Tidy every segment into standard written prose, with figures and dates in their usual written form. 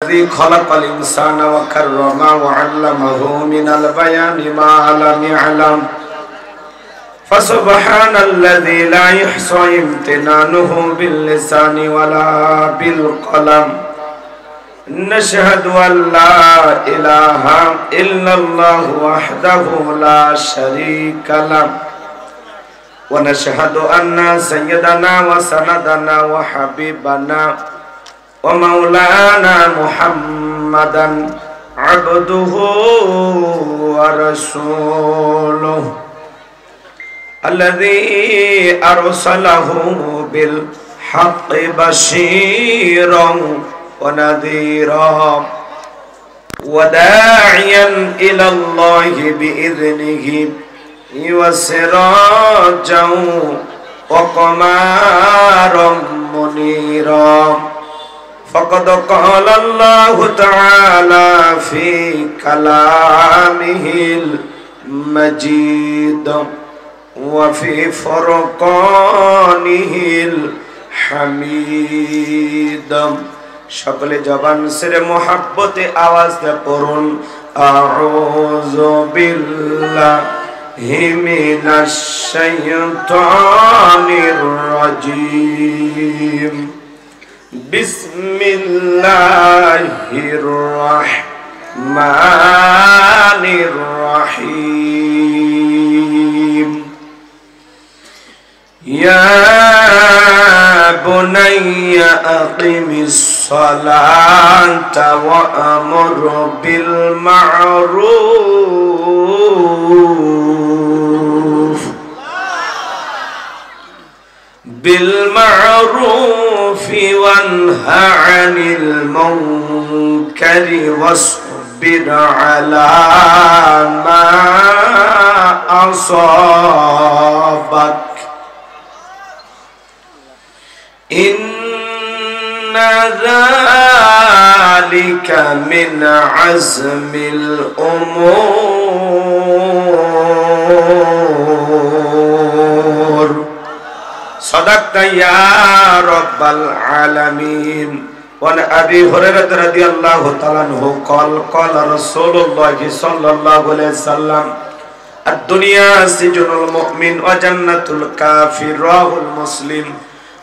الذي خلق الإنسان وكرمه وعلمه من البيان ما لم يعلم فسبحان الذي لا يحصى امتنانه باللسان ولا بالقلم نشهد أن لا إله إلا الله وحده لا شريك له ونشهد أن سيدنا وسندنا وحبيبنا ومولانا محمدا عبده ورسوله الذي أرسله بالحق بشيرا ونذيرا وداعيا إلى الله بإذنه وسراجا وقمارا منيرا فقد قال الله تعالى في كلامه المجيد وفي فرقانه الحميد সকলে জবান ছেড়ে মোহাব্বতে আওয়াজ দিয়ে পড়ুন আউযু বিল্লাহি মিনাশ শাইতানির রাজীম বিসমিল্লাহির রাহমানির রহিম ইয়া বুনাইয়া আকিমিস সালাতা ওয়া আমুর বিল মা'রুফ ওয়ানহা আনিল মুনকারি ওয়াসবির আলা মা আসাবাক إن ذلك من عزم الأمور صدقت يا رب العالمين وعن أبي هريرة رضي الله تعالى عنه قال قال رسول الله صلى الله عليه وسلم الدنيا سجن المؤمن وجنة الكافر رواه مسلم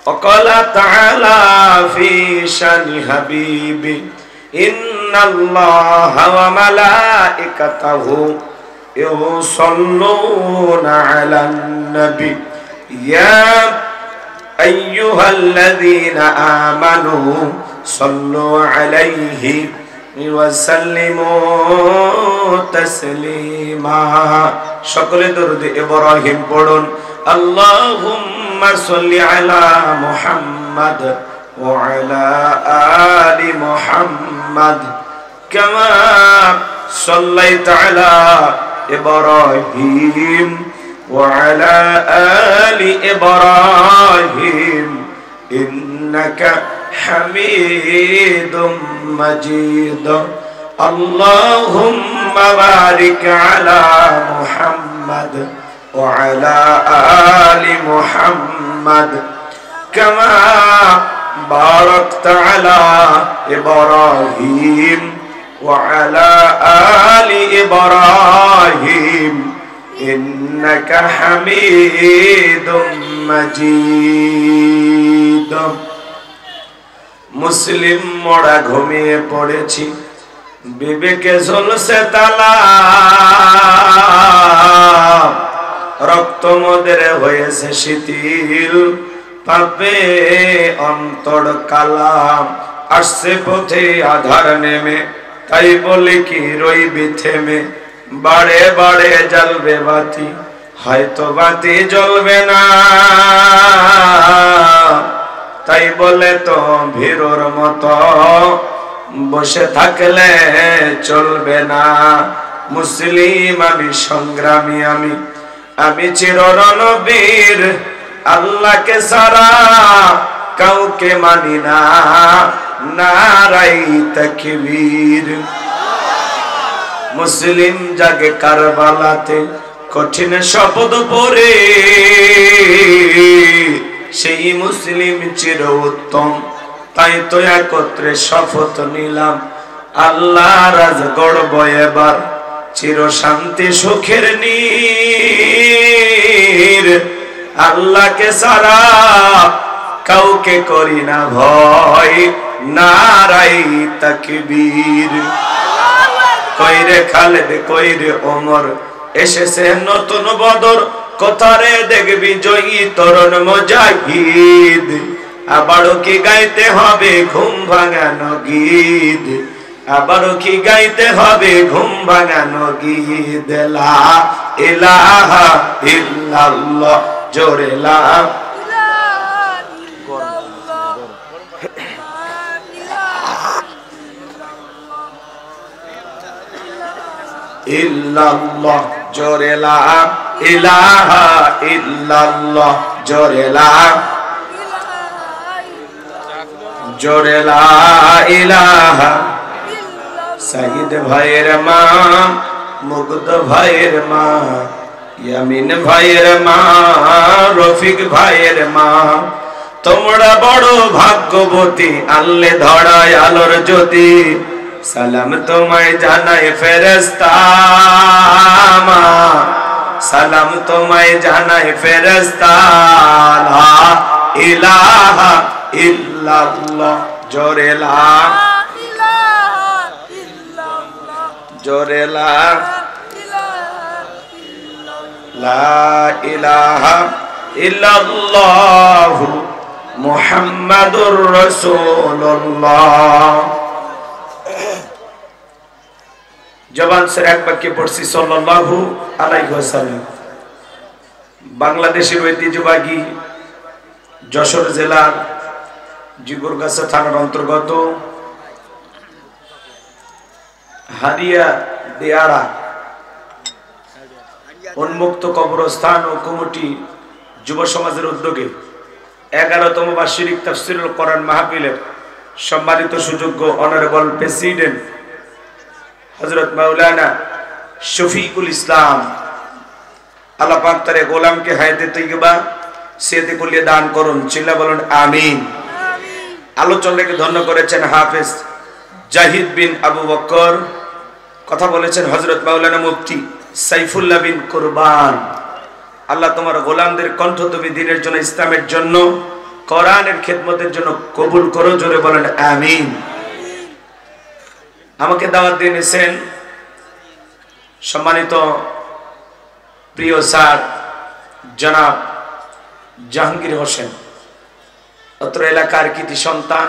وقال تعالى في شان حبيبي إن الله وملائكته يصلون على النبي يا أيها الذين آمنوا صلوا عليه وسلموا تسليما شكر درود إبراهيم পড়ুন اللهم صل على محمد وعلى آل محمد كما صليت على إبراهيم وعلى آل إبراهيم إنك حميد مجيد اللهم بارك على محمد وعلى آل محمد كما باركت على إبراهيم وعلى آل إبراهيم إنك حميد مجيد মুসলিম মোড়া ঘুমিয়ে পড়েছি বিবেকে ঝুলছে তালা রক্ত মোদের হয়েছে শিথিল পাপে অন্তর কালা আসছে পথে আধার নেমে তাই বলে কি রইবি থেমে বাড়ে বাড়ে জ্বলবে বাতি হয়তো বাতি জ্বলবে না তাই বলে তো ভীরুর মতো বসে থাকলে চলবে না মুসলিম আমি সংগ্রামী আমি চিররণবীর আল্লাহকে ছাড়া কাউকে মানি না নারাই তাকবীর মুসলিম জাগে কারবালাতে কঠিন শপথ পড়ে সেই মুসলিম চির উত্তম তাই তো একত্রে শপথ নিলাম আল্লাহ রাজ গড়ব এবার চির শান্তি সুখের নীর। আল্লাহকে সারা কাউকে করি না ভয়, নারাই তাকবীর। কইরে খালেদ কইরে ওমর, এসেছে নতুন বদর, কোথারে দেখবি জয়ী তরুণ মুজাহিদ। আবারও কি গাইতে হবে ঘুম ভাঙানো গীত, আবারও কি গাইতে হবে ঘুম ভাঙানো গীত। লা ইলাহা ইল্লাল্লাহ, জোরে লা ইল্লাল্লাহ, জোরে লা ইলাহা ইল্লাল্লাহ, জোরে লা জোরে লা ইলাহা। সাইদ ভাইয়ের মা, মুগ্ধ ভাইয়ের মা, ইয়ামিন ভাইয়ের মা, রফিক ভাইয়ের মা, তোমরা বড় ভাগ্যবতী, আনলে ধরায় আলোর জ্যোতি। সালাম তোমায় জানাই ফেরেশতা মা, সালাম তোমায় জানাই ফেরেশতা। লা ইলাহা ইল্লাল্লাহ, জোরে লা জোরে লা ইলাহা ইল্লাল্লাহ মুহাম্মাদুর রাসূলুল্লাহ। জবান সে এক বাক্যে পড়ছি সাল্লাল্লাহু আলাইহি ওয়াসাল্লাম। বাংলাদেশের ঐতিহ্যবাহী যশোর জেলার জিগরগাছা থানার অন্তর্গত হাদিয়া দেয়াড়া উন্মুক্ত কবরস্থান ও কমিটি যুব সমাজের উদ্যোগে 11তম বার্ষিক তাফসীরুল কোরআন মাহফিলের সম্মানিত সুযোগ্য অনারেবল প্রেসিডেন্ট হযরত মাওলানা শফিকুল ইসলাম, আল্লাহ পাক তার গোলামকে হায়াতে তৈয়বা সেতে কুলিয়ে দান করুন, চিল্লা বলুন আমিন। আলোচনাকে ধন্য করেছেন হাফেজ জাহিদ বিন আবু বকর, কথা বলেছেন হযরত মাওলানা মুফতি সাইফুল্লাহ বিন কুরবান। আল্লাহ তোমার গোলামদের কণ্ঠ তুমি দ্বীনের জন্য, ইসলামের জন্য, কোরআনের খেদমতের জন্য কবুল করো, জোরে বলেন আমিন। আমাকে দাওয়াত দিয়েছেন সম্মানিত প্রিয় স্যার জনাব জাহাঙ্গীর হোসেন, অত্র এলাকার কৃতি সন্তান।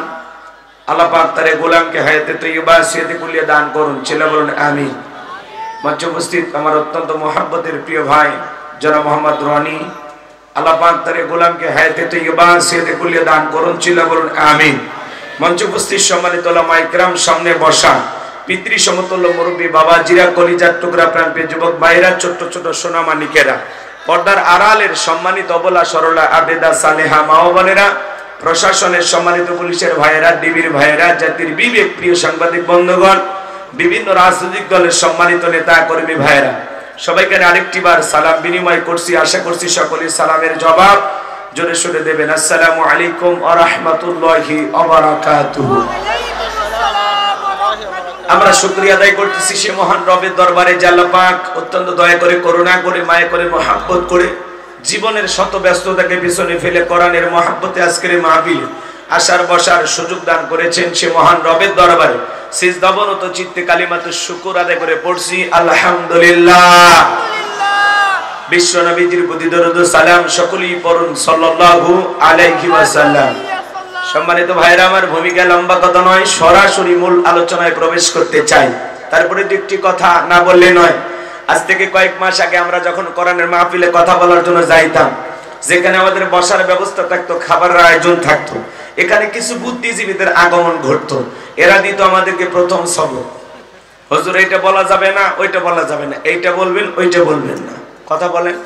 আল্লাহ পাক তার গোলামকে হায়াতে তৈয়বা সিয়াতে কুলিয়ে দান করুন, ছেলে বলুন আমিন। মঞ্চে উপস্থিত আমার অত্যন্ত মহাব্বতের প্রিয় ভাই জনাব মোহাম্মদ রনি, আল্লাহ পাক তার গোলামকে হায়াতে তৈয়বা সিয়াতে কুলিয়ে দান করুন, ছেলে বলুন আমিন। মঞ্চে উপস্থিত সম্মানিত ওলামা ইকরাম, সামনে বসা পিতৃ সমতুল্য মুরব্বী বাবা জিরা, কলিজার টুকরা প্রাণপ্রিয় যুবক ভাইরা, ছোট্ট ছোট সোনামানিকেরা, পর্দার আড়ালের সম্মানিত অবলা সরলা আবেদা সালেহা মা ও বোনেরা, প্রশাসনের সম্মানিত পুলিশের ভাইয়েরা, ডিবির ভাইয়েরা, জাতির বিবেক প্রিয় সাংবাদিক বন্ধুগণ, বিভিন্ন রাজনৈতিক দলের সম্মানিত নেতা কর্মী ভাইয়েরা, সবাইকে আরেকটি বার সালাম বিনিময় করছি। আশা করছি সকলেই সালামের জবাব জোরে সোরে দেবেন। আসসালামু আলাইকুম ওয়া রাহমাতুল্লাহি ওয়া বারাকাতুহু। আমরা শুকরিয়া আদায় করতেছি সে মহান রবের দরবারে যে আল্লাহ পাক অত্যন্ত দয়া করে, করুণা করে, মায়া করে, মহব্বত করে জীবনের শত ব্যস্ততাকে পিছনে ফেলে কোরআনের মহব্বতে আজকের এই মাহফিলে আসার বসার সুযোগ দান করেছেন সে মহান রবের দরবারে সিজদাবনত চিত্তে কালিমাতু শুকর আদায় করে পড়ছি আলহামদুলিল্লাহ। বিশ্ব নবীজির প্রতি দরুদ ও সালাম সকলেই পড়ুন সাল্লাল্লাহু আলাইহি ওয়াসাল্লাম। সম্মানিত ভাইরা আমার, ভূমিকা লম্বা কথা নয়, সরাসরি মূল আলোচনায় প্রবেশ করতে চাই। তারপরে একটি কথা না বললে নয়। আজ থেকে কয়েক মাস আগে আমরা যখন কোরআনের মাহফিলে কথা বলার জন্য যাইতাম, যেখানে আমাদের বসার ব্যবস্থা থাকতো, খাবারের আয়োজন থাকতো, এখানে কিছু বুদ্ধিজীবীদের আগমন ঘটতো। এরা দিত আমাদেরকে প্রথম সবক, হুজুর এইটা বলা যাবে না, ওইটা বলা যাবে না, এইটা বলবেন, ওইটা বলবেন না, কথা বলেন।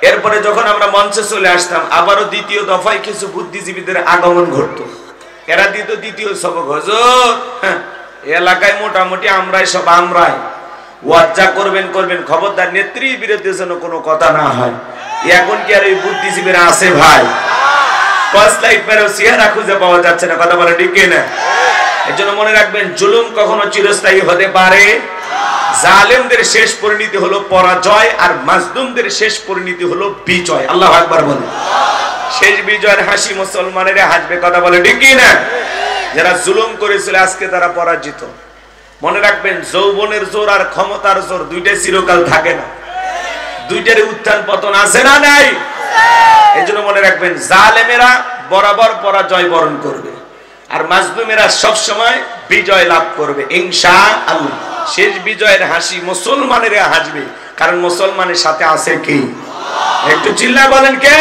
এরপরে যখন আমরা মঞ্চে চলে আসতাম, আবারও দ্বিতীয় দফায় কিছু বুদ্ধিজীবীদের আগমন ঘটতো। এরা দিত দ্বিতীয় সবক, হুজুর এলাকায় মোটামুটি আমরাই সব, আমরাই ওয়াজ্জা করবেন, খবরদার নেত্রীর বিরুদ্ধে যেন কোনো কথা না হয়। এখন কি আর এই বুদ্ধিজীবীরা আছে ভাই? টর্চ লাইট মেরেও চেহারা খুঁজে পাওয়া যাচ্ছে না, কথা বলে ঠিক না? এজন্য মনে রাখবেন, জুলুম কখনো চিরস্থায়ী হতে পারে। জালেমদের শেষ পরিণতি হলো পরাজয়, আর মাজলুমদের শেষ পরিণতি হলো বিজয়। আল্লাহু আকবার বলেন। শেষ বিজয়ের হাসি মুসলমানেরা হাসবে, কথা বলে ঠিক কি না? যারা জুলুম করেছিল আজকে তারা পরাজিত। মনে রাখবেন, যৌবনের জোর আর ক্ষমতার জোর দুইটাই চিরকাল থাকে না, দুইটার উত্থান পতন আছে না নাই? এজন্য মনে রাখবেন, জালেমেরা বরাবর পরাজয় বরণ করবে, আর মাজলুমেরা সব সময় বিজয় লাভ করবে ইনশাআল্লাহ। শেষ বিজয়ের হাসি মুসলমানেরা হাসবে, কারণ মুসলমানের সাথে আছে কি? একটু চিল্লায় বলেন কে?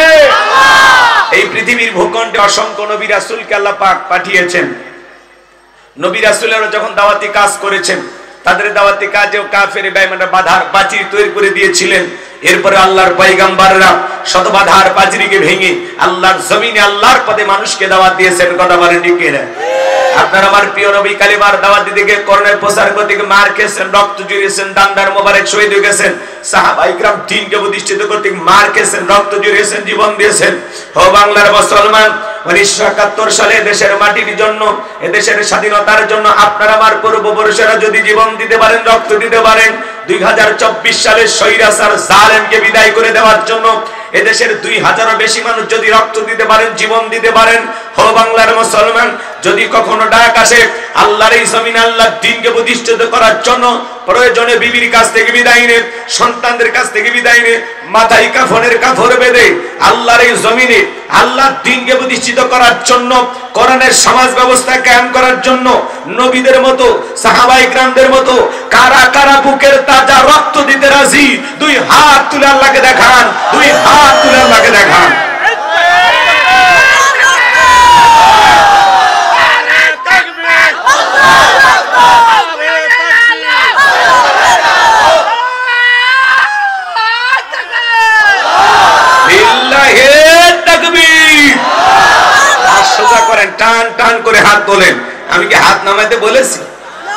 এই পৃথিবীর ভূখণ্ডে অসংখ্য নবী রাসূলকে আল্লাহ পাক পাঠিয়েছেন। নবী রাসূলেরা যখন দাওয়াতি কাজ করেছেন, তাদের দাওয়াতি কাজেও কাফের বেঈমানরা বাধার প্রাচীর তৈরি করে দিয়েছিলেন। এরপরে আল্লাহর পয়গম্বররা শত বাধার প্রাচীরকে ভেঙে আল্লাহর জমিনে আল্লাহর পথে মানুষকে দাওয়াত দিয়েছেন, কথা বলেন ঠিক কিনা? আপনার আমার প্রিয় নবী কালিমার দাওয়াত দিতে গিয়ে করোনার প্রচার করতে গিয়ে মার খেয়েছেন, রক্ত জুড়িয়েছেন, দান্দার মোবারক শহীদ হয়ে গেছেন। সাহাবায়ে কিরাম দ্বীনকে প্রতিষ্ঠিত করতে মার খেয়েছেন, রক্ত জুড়িয়েছেন, জীবন দিয়েছেন। ও বাংলার মুসলমান, 1971 সালে দেশের মাটির জন্য, এদেশের স্বাধীনতার জন্য আপনার আমার পূর্বপুরুষেরা যদি জীবন দিতে পারেন, রক্ত দিতে পারেন, 2024 সালে স্বৈরাচার জালেমকে বিদায় করে দেওয়ার জন্য এদেশের 2000-এর বেশি মানুষ যদি রক্ত দিতে পারেন, জীবন দিতে পারেন, ও বাংলার মুসলমান, যদি কখনো ডাক আসে আল্লাহর এই জমিনে আল্লাহর দ্বীনকে প্রতিষ্ঠিত করার জন্য, প্রয়োজনে বিবির কাছ থেকে বিদায় নে, সন্তানদের কাছ থেকে বিদায় নে, মাথায় কাফনের কাপড় বেঁধে আল্লাহর এই জমিনে আল্লাহর দ্বীনকে প্রতিষ্ঠিত করার জন্য, কোরআনের সমাজ ব্যবস্থা কায়েম করার জন্য নবীদের মতো, সাহাবায়ে কিরামদের মতো কারা কারা বুকের তাজা রক্ত দিতে রাজি? দুই হাত তুলে আল্লাহকে দেখান, দুই হাত তুলে আল্লাহকে দেখান। সোজা করেন, টান টান করে হাত তোলেন। আমি কি হাত নামাইতে বলেছি?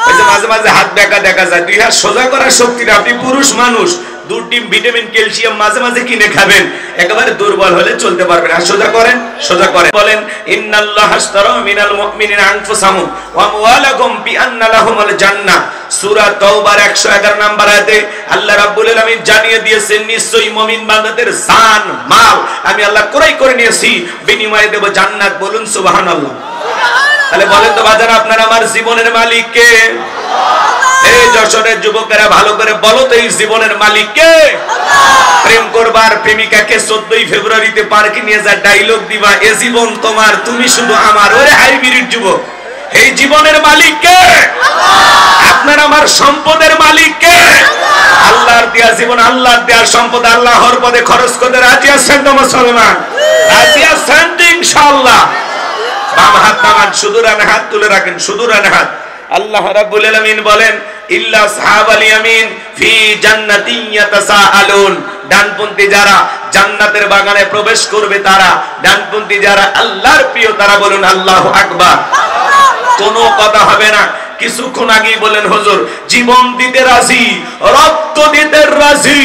ওই যে মাঝে মাঝে হাত বেঁকা দেখা যায়। দুই হাত সোজা করার শক্তি না। আপনি পুরুষ মানুষ, 2 ডিম ভিটামিন ক্যালসিয়াম মাঝে মাঝে কিনে খাবেন, একেবারে দুর্বল হলে চলতে পারবেন। আর সোজা করেন, সোজা করেন। বলেন, ইন্নাল্লাহা আশতারা মিনাল মুমিনিনা আনফুসাহুম ওয়া আমওয়ালাহুম বিআন্না লাহুমুল জান্নাহ। সূরা তাওবার 111 নম্বর আয়াতে আল্লাহ রাব্বুল আলামিন জানিয়ে দিয়েছেন, নিশ্চয়ই মুমিন বান্দাদের জান মাল আমি আল্লাহ ক্রয় করে নিয়েছি, বিনিময়ে দেব জান্নাত। বলুন সুবহানাল্লাহ। তাহলে বলেন তো বাজার, আপনার আমার জীবনের মালিক কে? এই যশোরের যুবকেরা ভালো করে বলো তো, এই জীবনের মালিক কে? প্রেম করবার প্রেমিকাকে 14 ফেব্রুয়ারিতে পার্কে নিয়ে যা ডায়লগ দিবা, এ জীবন তোমার, তুমি শুধু আমার। ওরে হাইব্রিড যুবক, এই জীবনের মালিক কে? আপনার আমার সম্পদের মালিক কে? আল্লাহর দেয়া জীবন, আল্লাহর দেয়া সম্পদ আল্লাহর পথে খরচ করতে রাজি আছেন তো মুসলমান? রাজি আছেন তো ইনশাআল্লাহ? বাম হাত নামান, শুধু ডান হাত তুলে রাখেন, শুধু ডান হাত। আল্লাহ রাব্বুল আলামিন বলেন, ইল্লা আসহাবাল ইয়ামিন ফি জান্নাতিন ইয়াতাসাআলুন। ডানপন্থী যারা জান্নাতের বাগানে প্রবেশ করবে, তারা ডানপন্থী যারা আল্লাহর প্রিয়, তারা বলুন আল্লাহু আকবার। কোনো কথা হবে না। কিছুক্ষণ আগেই বলেন, হুজুর জীবন দিতে রাজি, রক্ত দিতে রাজি।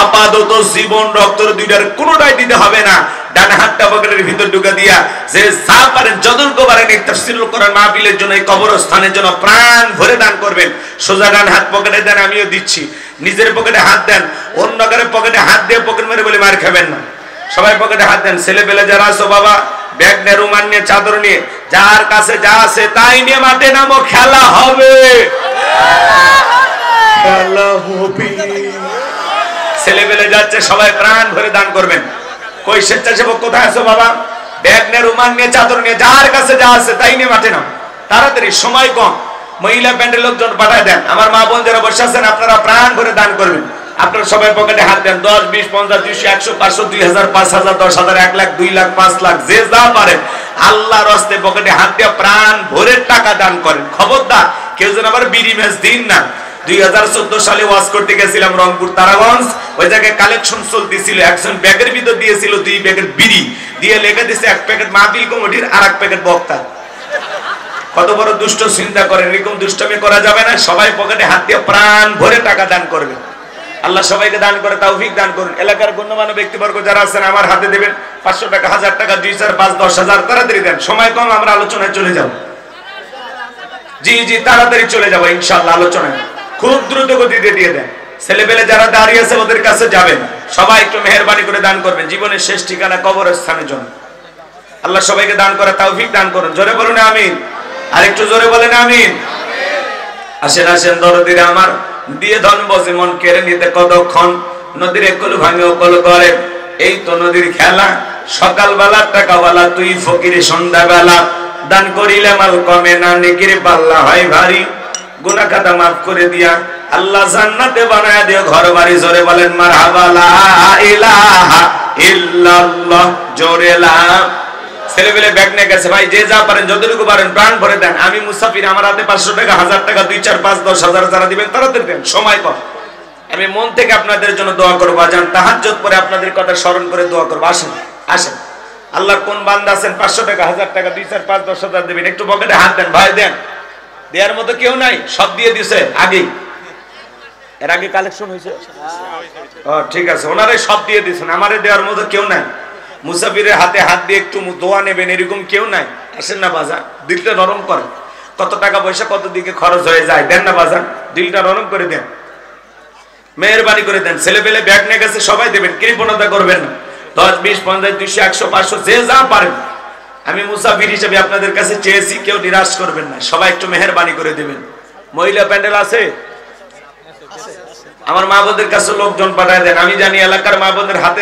আপাতত জীবন রক্তের দুইটার কোনোটাই দিতে হবে না। ডান হাতটা পকেটের ভিতর ঢুকা দিয়া যে যা পারেন, যতটুকু পারেন এই তাফসীরুল কোরআন মাহফিলের জন্য, এই কবরস্থানের জন্য প্রাণ ভরে দান করবেন। সোজা ডান হাত পকেটে দেন, আমিও দিচ্ছি। নিজের পকেটে হাত দেন, অন্য কারো পকেটে হাত দিয়ে পকেট মেরে বলে মার খাবেন না। সবাই পকেটে হাত দেন। ছেলে পেলে যারা আছো বাবা, ব্যাগ নিয়ে, রুমাল নিয়ে, চাদর নিয়ে, যার কাছে যা আছে তাই নিয়ে মাঠে নামো, খেলা হবে, খেলা হবে। ছেলে পেলে যাচ্ছে, সবাই প্রাণ ভরে দান করবেন। কই স্বেচ্ছাসেবক কোথায় আছো বাবা? ব্যাগ নিয়ে, রুমাল নিয়ে, চাদর নিয়ে, যার কাছে যা আছে তাই নিয়ে মাঠে নামো। তাড়াতাড়ি, সময় কম। মহিলা প্যান্ডেল লোকজন পাঠায় দেন। আমার মা বোন যারা বসে আছেন, আপনারা প্রাণ ভরে দান করবেন। আপনারা সবাই পকেটে হাত দেন। 10, 20, 50, 200, 100, 500, 2000, 5000, 10,000, 1 লাখ, 2 লাখ, 5 লাখ, যে যা পারেন আল্লাহর রাস্তে পকেটে হাত দিয়ে প্রাণ ভরে টাকা দান করেন। খবরদার কেউ যেন আবার বিড়ি ম্যাচ দিন না। 2014 সালে ওয়াজ করতে গেছিলাম রংপুর তারাগঞ্জ। ওই জায়গায় কালেকশন চলতেছিল। একজন ব্যাগের ভিতর দিয়েছিল 2 প্যাকেট বিড়ি, দিয়ে লেখা দিয়েছে 1 প্যাকেট মাহফিল কমিটির আর 1 প্যাকেট বক্তা। কত বড় দুষ্ট চিন্তা করেন! এরকম দুষ্টমি করা যাবে না। সবাই পকেটে হাত দিয়ে প্রাণ ভরে টাকা দান করবে। আল্লাহ সবাইকে দান করে তৌফিক দান করুন। এলাকার গণ্যমান্য ব্যক্তিবর্গ যারা আছেন আমার হাতে দেবেন। 500 টাকা, 1000 টাকা, 2 4 5 10,000 তাড়াতাড়ি দেন। সময় কম, আমরা আলোচনায় চলে যাব। জি জি তাড়াতাড়ি চলে যাবো ইনশাআল্লাহ আলোচনায়। খুব দ্রুত গতিতে দিয়ে দেন। ছেলেপেলে যারা দাঁড়িয়ে আছে ওদের কাছে যাবেন। সবাই একটু মেহেরবানি করে দান করবেন, জীবনের শেষ ঠিকানা কবরস্থানের জন্য। আল্লাহ সবাইকে দান করা তৌফিক দান করুন। জোরে বলুন আমিন। আর একটু জোরে বলেন আমিন। আসেন আসেন দরদিরা আমার, দিয়ে ধন বসে মন কেড়ে নিতে কতক্ষণ, নদীর একল ভাঙে অকল করে, এই তো নদীর খেলা। সকালবেলা টাকাওয়ালা তুই ফকির সন্ধ্যাবেলা, দান করিলে মাল কমে না, নেকির পাল্লা হয় ভারী, গুনাহ খাতা মাফ করে দিয়া আল্লাহ জান্নাতে বানায়া দিও ঘর বাড়ি। জোরে বলেন মারহাবা, লা ইলাহা ইল্লাল্লাহ, জোরে লা। ছেলেবেলে ব্যাগ নিয়ে গেছে, ভাই যে যা পারেন যতটুকু পারেন প্রাণ ভরে দেন। আমি মুসাফির, আমার হাতে 500 টাকা, 1000 টাকা, 2 4 5 10 হাজার যারা দিবেন তাড়াতাড়ি দেন, সময় কম। আমি মন থেকে আপনাদের জন্য দোয়া করবো। আজান তাহাজ্জুদ পরে আপনাদের কথা স্মরণ করে দোয়া করবো। আসেন আসেন। আল্লাহর কোন বান্দা আছেন 500 টাকা, 1000 টাকা, 2 4 5 10 হাজার দেবেন? একটু পকেটে হাত দেন, ভাই দেন। দেওয়ার মতো কেউ নাই, সব দিয়ে দিছে আগেই। এর আগে কালেকশন হয়েছে, ও ঠিক আছে, ওনারাই সব দিয়ে দিয়েছেন, আমারে দেওয়ার মতো কেউ নাই। মুসাফিরের হাতে হাত দিয়ে একটু দোয়া নেবেন এরকম কেউ নাই। আসেন না বাজান, দিলটা নরম করেন। কত টাকা পয়সা কত দিকে খরচ হয়ে যায়, দেন না বাজান, দিলটা নরম করে দেন, মেহেরবানি করে দেন। ছেলে পেলে ব্যাগ নিয়ে গেছে, সবাই দেবেন, কৃপণতা করবেন না। 10 20 50 200 100 500 যে যা পারেন। আমি মুসাফির হিসেবে আপনাদের কাছে চেয়েছি, কেউ নিরাশ করবেন না, সবাই একটু মেহেরবানি করে দেবেন। মহিলা প্যান্ডেল আছে, আমার মা বোনদের কাছে লোকজন পাঠায় দেন, আমি জানি এলাকার মা বোনদের হাতে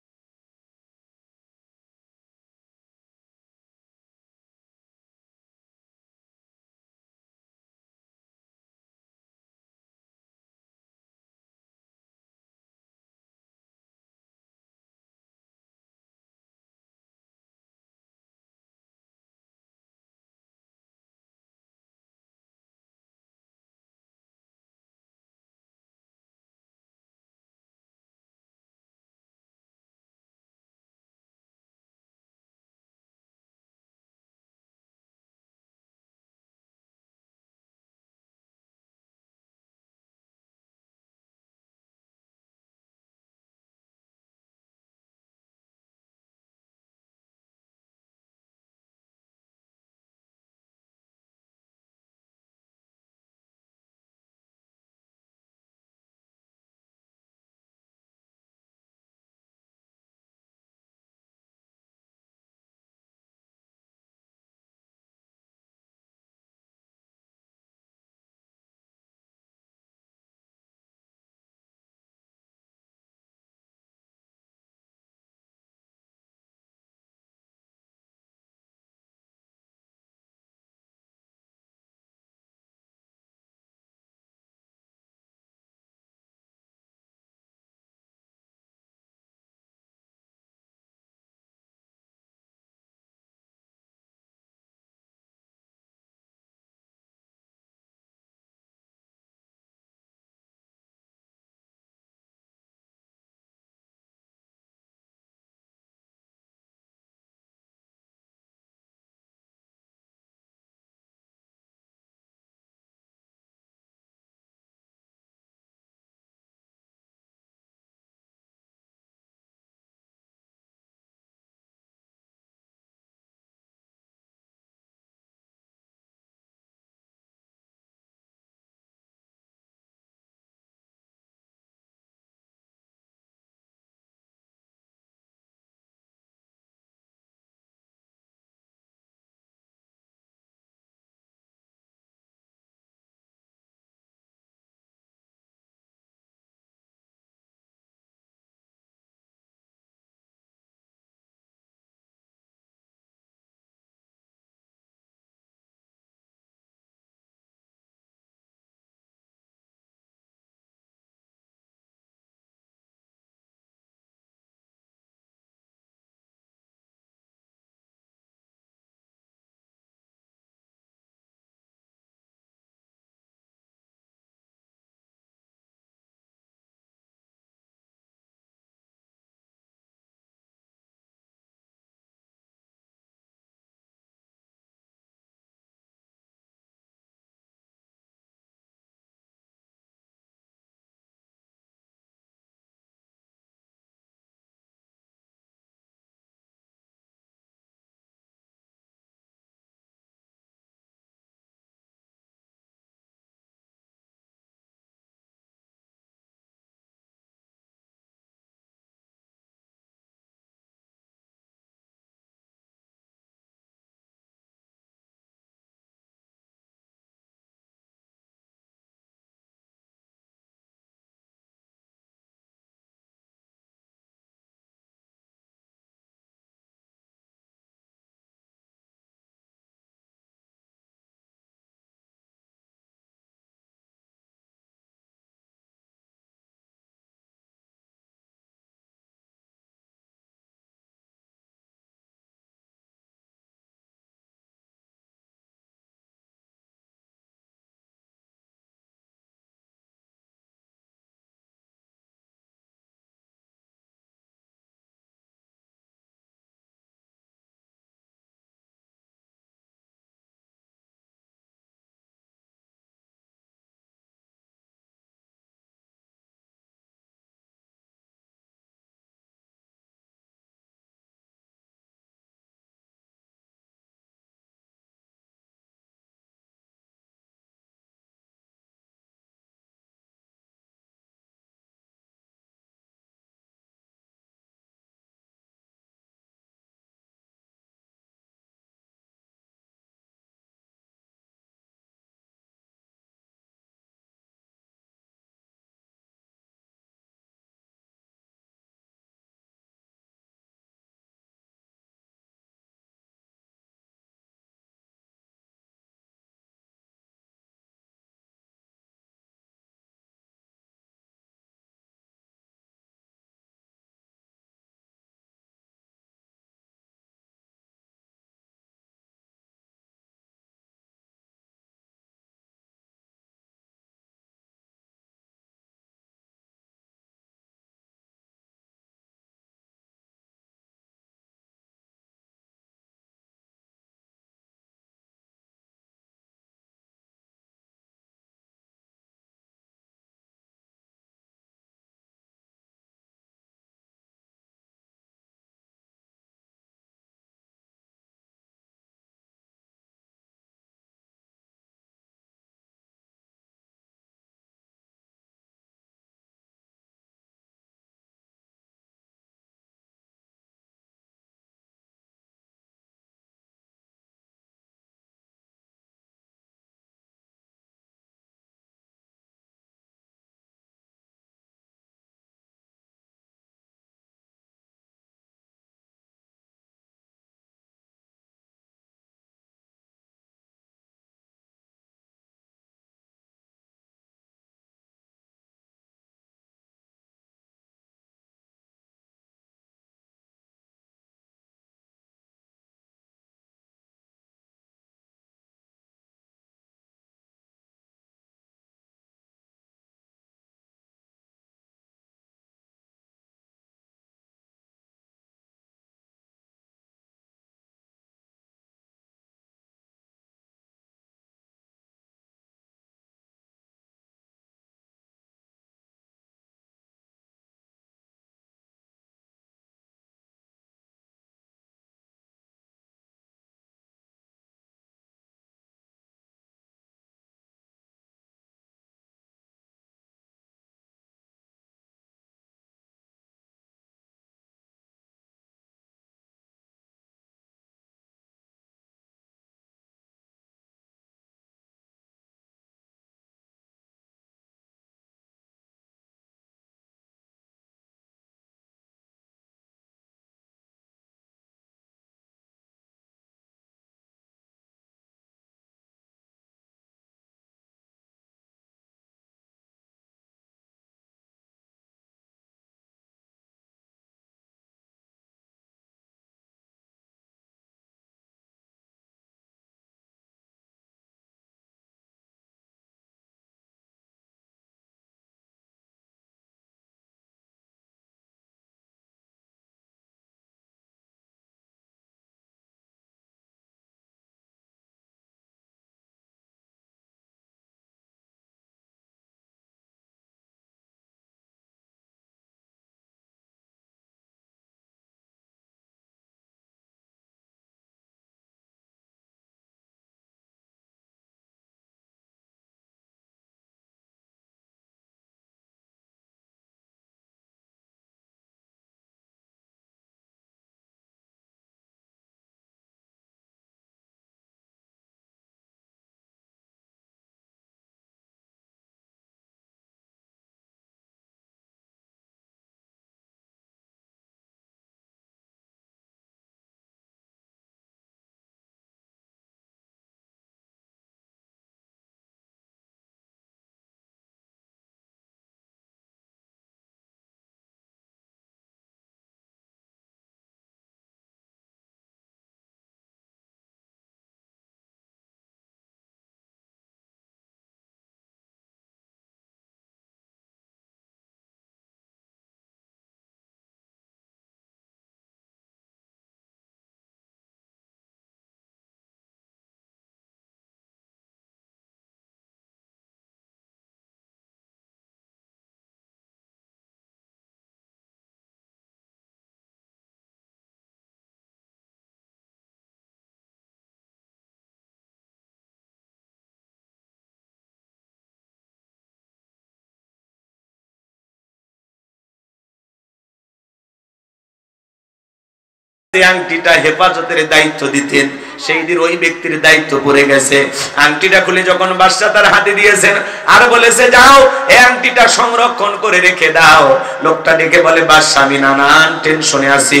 আংটিটা হেফাজতের দায়িত্ব দিতেন, সেই দিন ওই ব্যক্তির দায়িত্ব পড়ে গেছে। আংটিটা খুলে যখন বাদশা তার হাতে দিয়েছেন আর বলেছে যাও এই আংটিটা সংরক্ষণ করে রেখে দাও। লোকটা ডেকে বলে বাদশা আমি নানান টেনশনে আছি,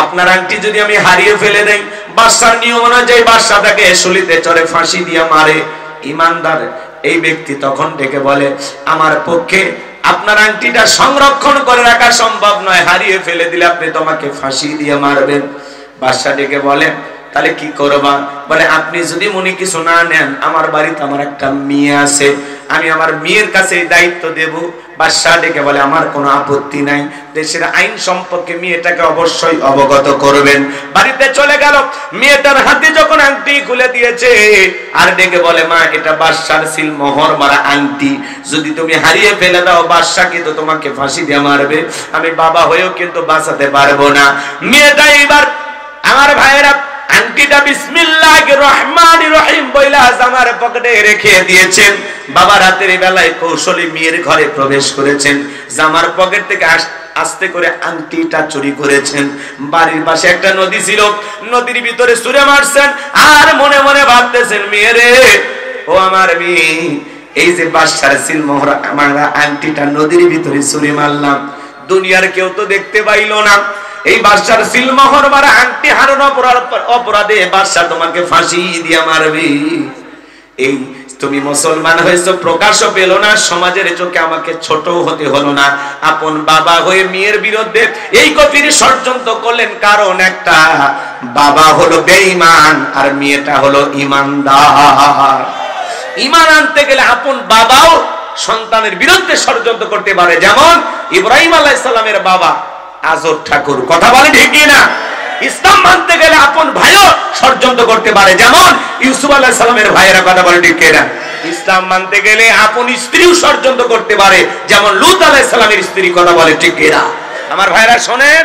আপনার আংটি যদি আমি হারিয়ে ফেলে দেই, বাদশার নিয়ম অনুযায়ী বাদশা তাকে শুলিতে চড়ে ফাঁসি দিয়ে মারে। ইমানদার এই ব্যক্তি তখন ডেকে বলে আমার পক্ষে আপনার আংটিটা সংরক্ষণ করে রাখা সম্ভব নয়, হারিয়ে ফেলে দিলে আপনি তোমাকে ফাঁসি দিয়ে মারবেন। বাদশা ডেকে বলে তাহলে কি করবা? বলে আপনি যদি মনে কিছু না নেন, আমার বাড়িতে আমার একটা মেয়ে আছে, আমি আমার মেয়ের কাছে এই দায়িত্ব দেব। বাদশা ডেকে বলে আমার কোনো আপত্তি নাই, দেশের আইন সম্পর্কে মেয়েটাকে অবশ্যই অবগত করবেন। বাড়িতে চলে গেল, মেয়েটার হাতে যখন আংটি খুলে দিয়েছে আর ডেকে বলে মা এটা বাদশার সিল মোহর মারা আংটি, যদি তুমি হারিয়ে ফেলে দাও বাদশা কিন্তু তোমাকে ফাঁসি দিয়ে মারবে, আমি বাবা হয়েও কিন্তু বাঁচাতে পারবো না। মেয়েটা এইবার আমার ভাইয়েরা আংটিটা বিসমিল্লাহির রহমানির রহিম বইলা জামার পকেটে রেখে দিয়েছেন। বাবা রাতের বেলায় কৌশলী মেয়ের ঘরে প্রবেশ করেছেন, জামার পকেট থেকে আস্তে করে আংটিটা চুরি করেছেন। বাড়ির পাশে একটা নদী ছিল, নদীর ভিতরে ছুঁড়ে মারছেন আর মনে মনে ভাবতেছেন মেয়েরে ও আমার মেয়ে, এই যে বাদশার সিল মোহর আমার আংটিটা নদীর ভিতরে ছুঁড়ে মারলাম, দুনিয়ার কেউ তো দেখতে পাইলো না, এই বাদশার সিলমোহর মারা আংটি হারানোর অপরাধে বাদশা তোমাকে ফাঁসি দিয়ে মারবে। এই তুমি মুসলমান হয়েছো, প্রকাশও পেল না, সমাজের চোখে আমাকে ছোট হতে হলো না, আপন বাবা হয়ে মেয়ের বিরুদ্ধে এই কফির ষড়যন্ত্র করলেন। কারণ একটা বাবা হলো বেঈমান আর মেয়েটা হলো ইমানদার। ঈমান আনতে গেলে আপন বাবাও সন্তানের বিরুদ্ধে ষড়যন্ত্র করতে পারে, যেমন ইব্রাহিম আলাইহিস সালামের বাবা আজর ঠাকুর, কথা বলে ঠিক না? ইসলাম মানতে গেলে আপন ভাইও ষড়যন্ত্র করতে পারে, যেমন ইউসুফ আলাইহিস সালামের ভাইয়েরা, কথা বলে ঠিক না? ইসলাম মানতে গেলে আপন স্ত্রীও ষড়যন্ত্র করতে পারে, যেমন লূত আলাইহিস সালামের স্ত্রী, কথা বলে ঠিক না? আমার ভাইয়েরা শোনেন,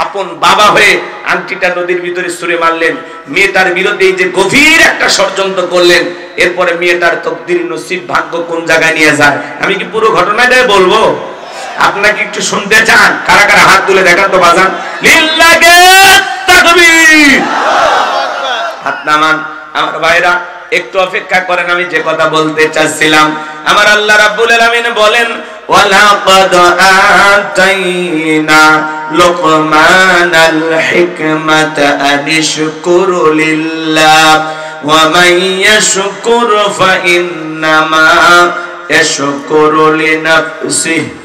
আপন বাবা হয়ে আংটিটা নদীর ভিতরে ছুঁড়ে মারলেন, মেয়েটার বিরুদ্ধে এই যে গভীর একটা ষড়যন্ত্র করলেন, এরপরে মেয়েটার তকদির নসিব ভাগ্য কোন জায়গায় নিয়ে যায় আমি কি পুরো ঘটনাটাই বলবো? আপনাকে একটু শুনতে চান? কারা কারা হাত তুলে দেখান তো বাজান, লিল্লাহি তাকবীর, হাত নামান। আমার ভাইরা একটু অপেক্ষা করেন, আমি যে কথা বলতে চাচ্ছিলাম। আমার আল্লাহ রাব্বুল আলামিন বলেন ওয়ালাকাদ আতাইনা লুকমানাল হিকমাতা আনিশকুরু লিল্লাহ ওয়া মান ইয়াশকুর ফাইন্নামা ইয়াশকুরু লিনাফসিহি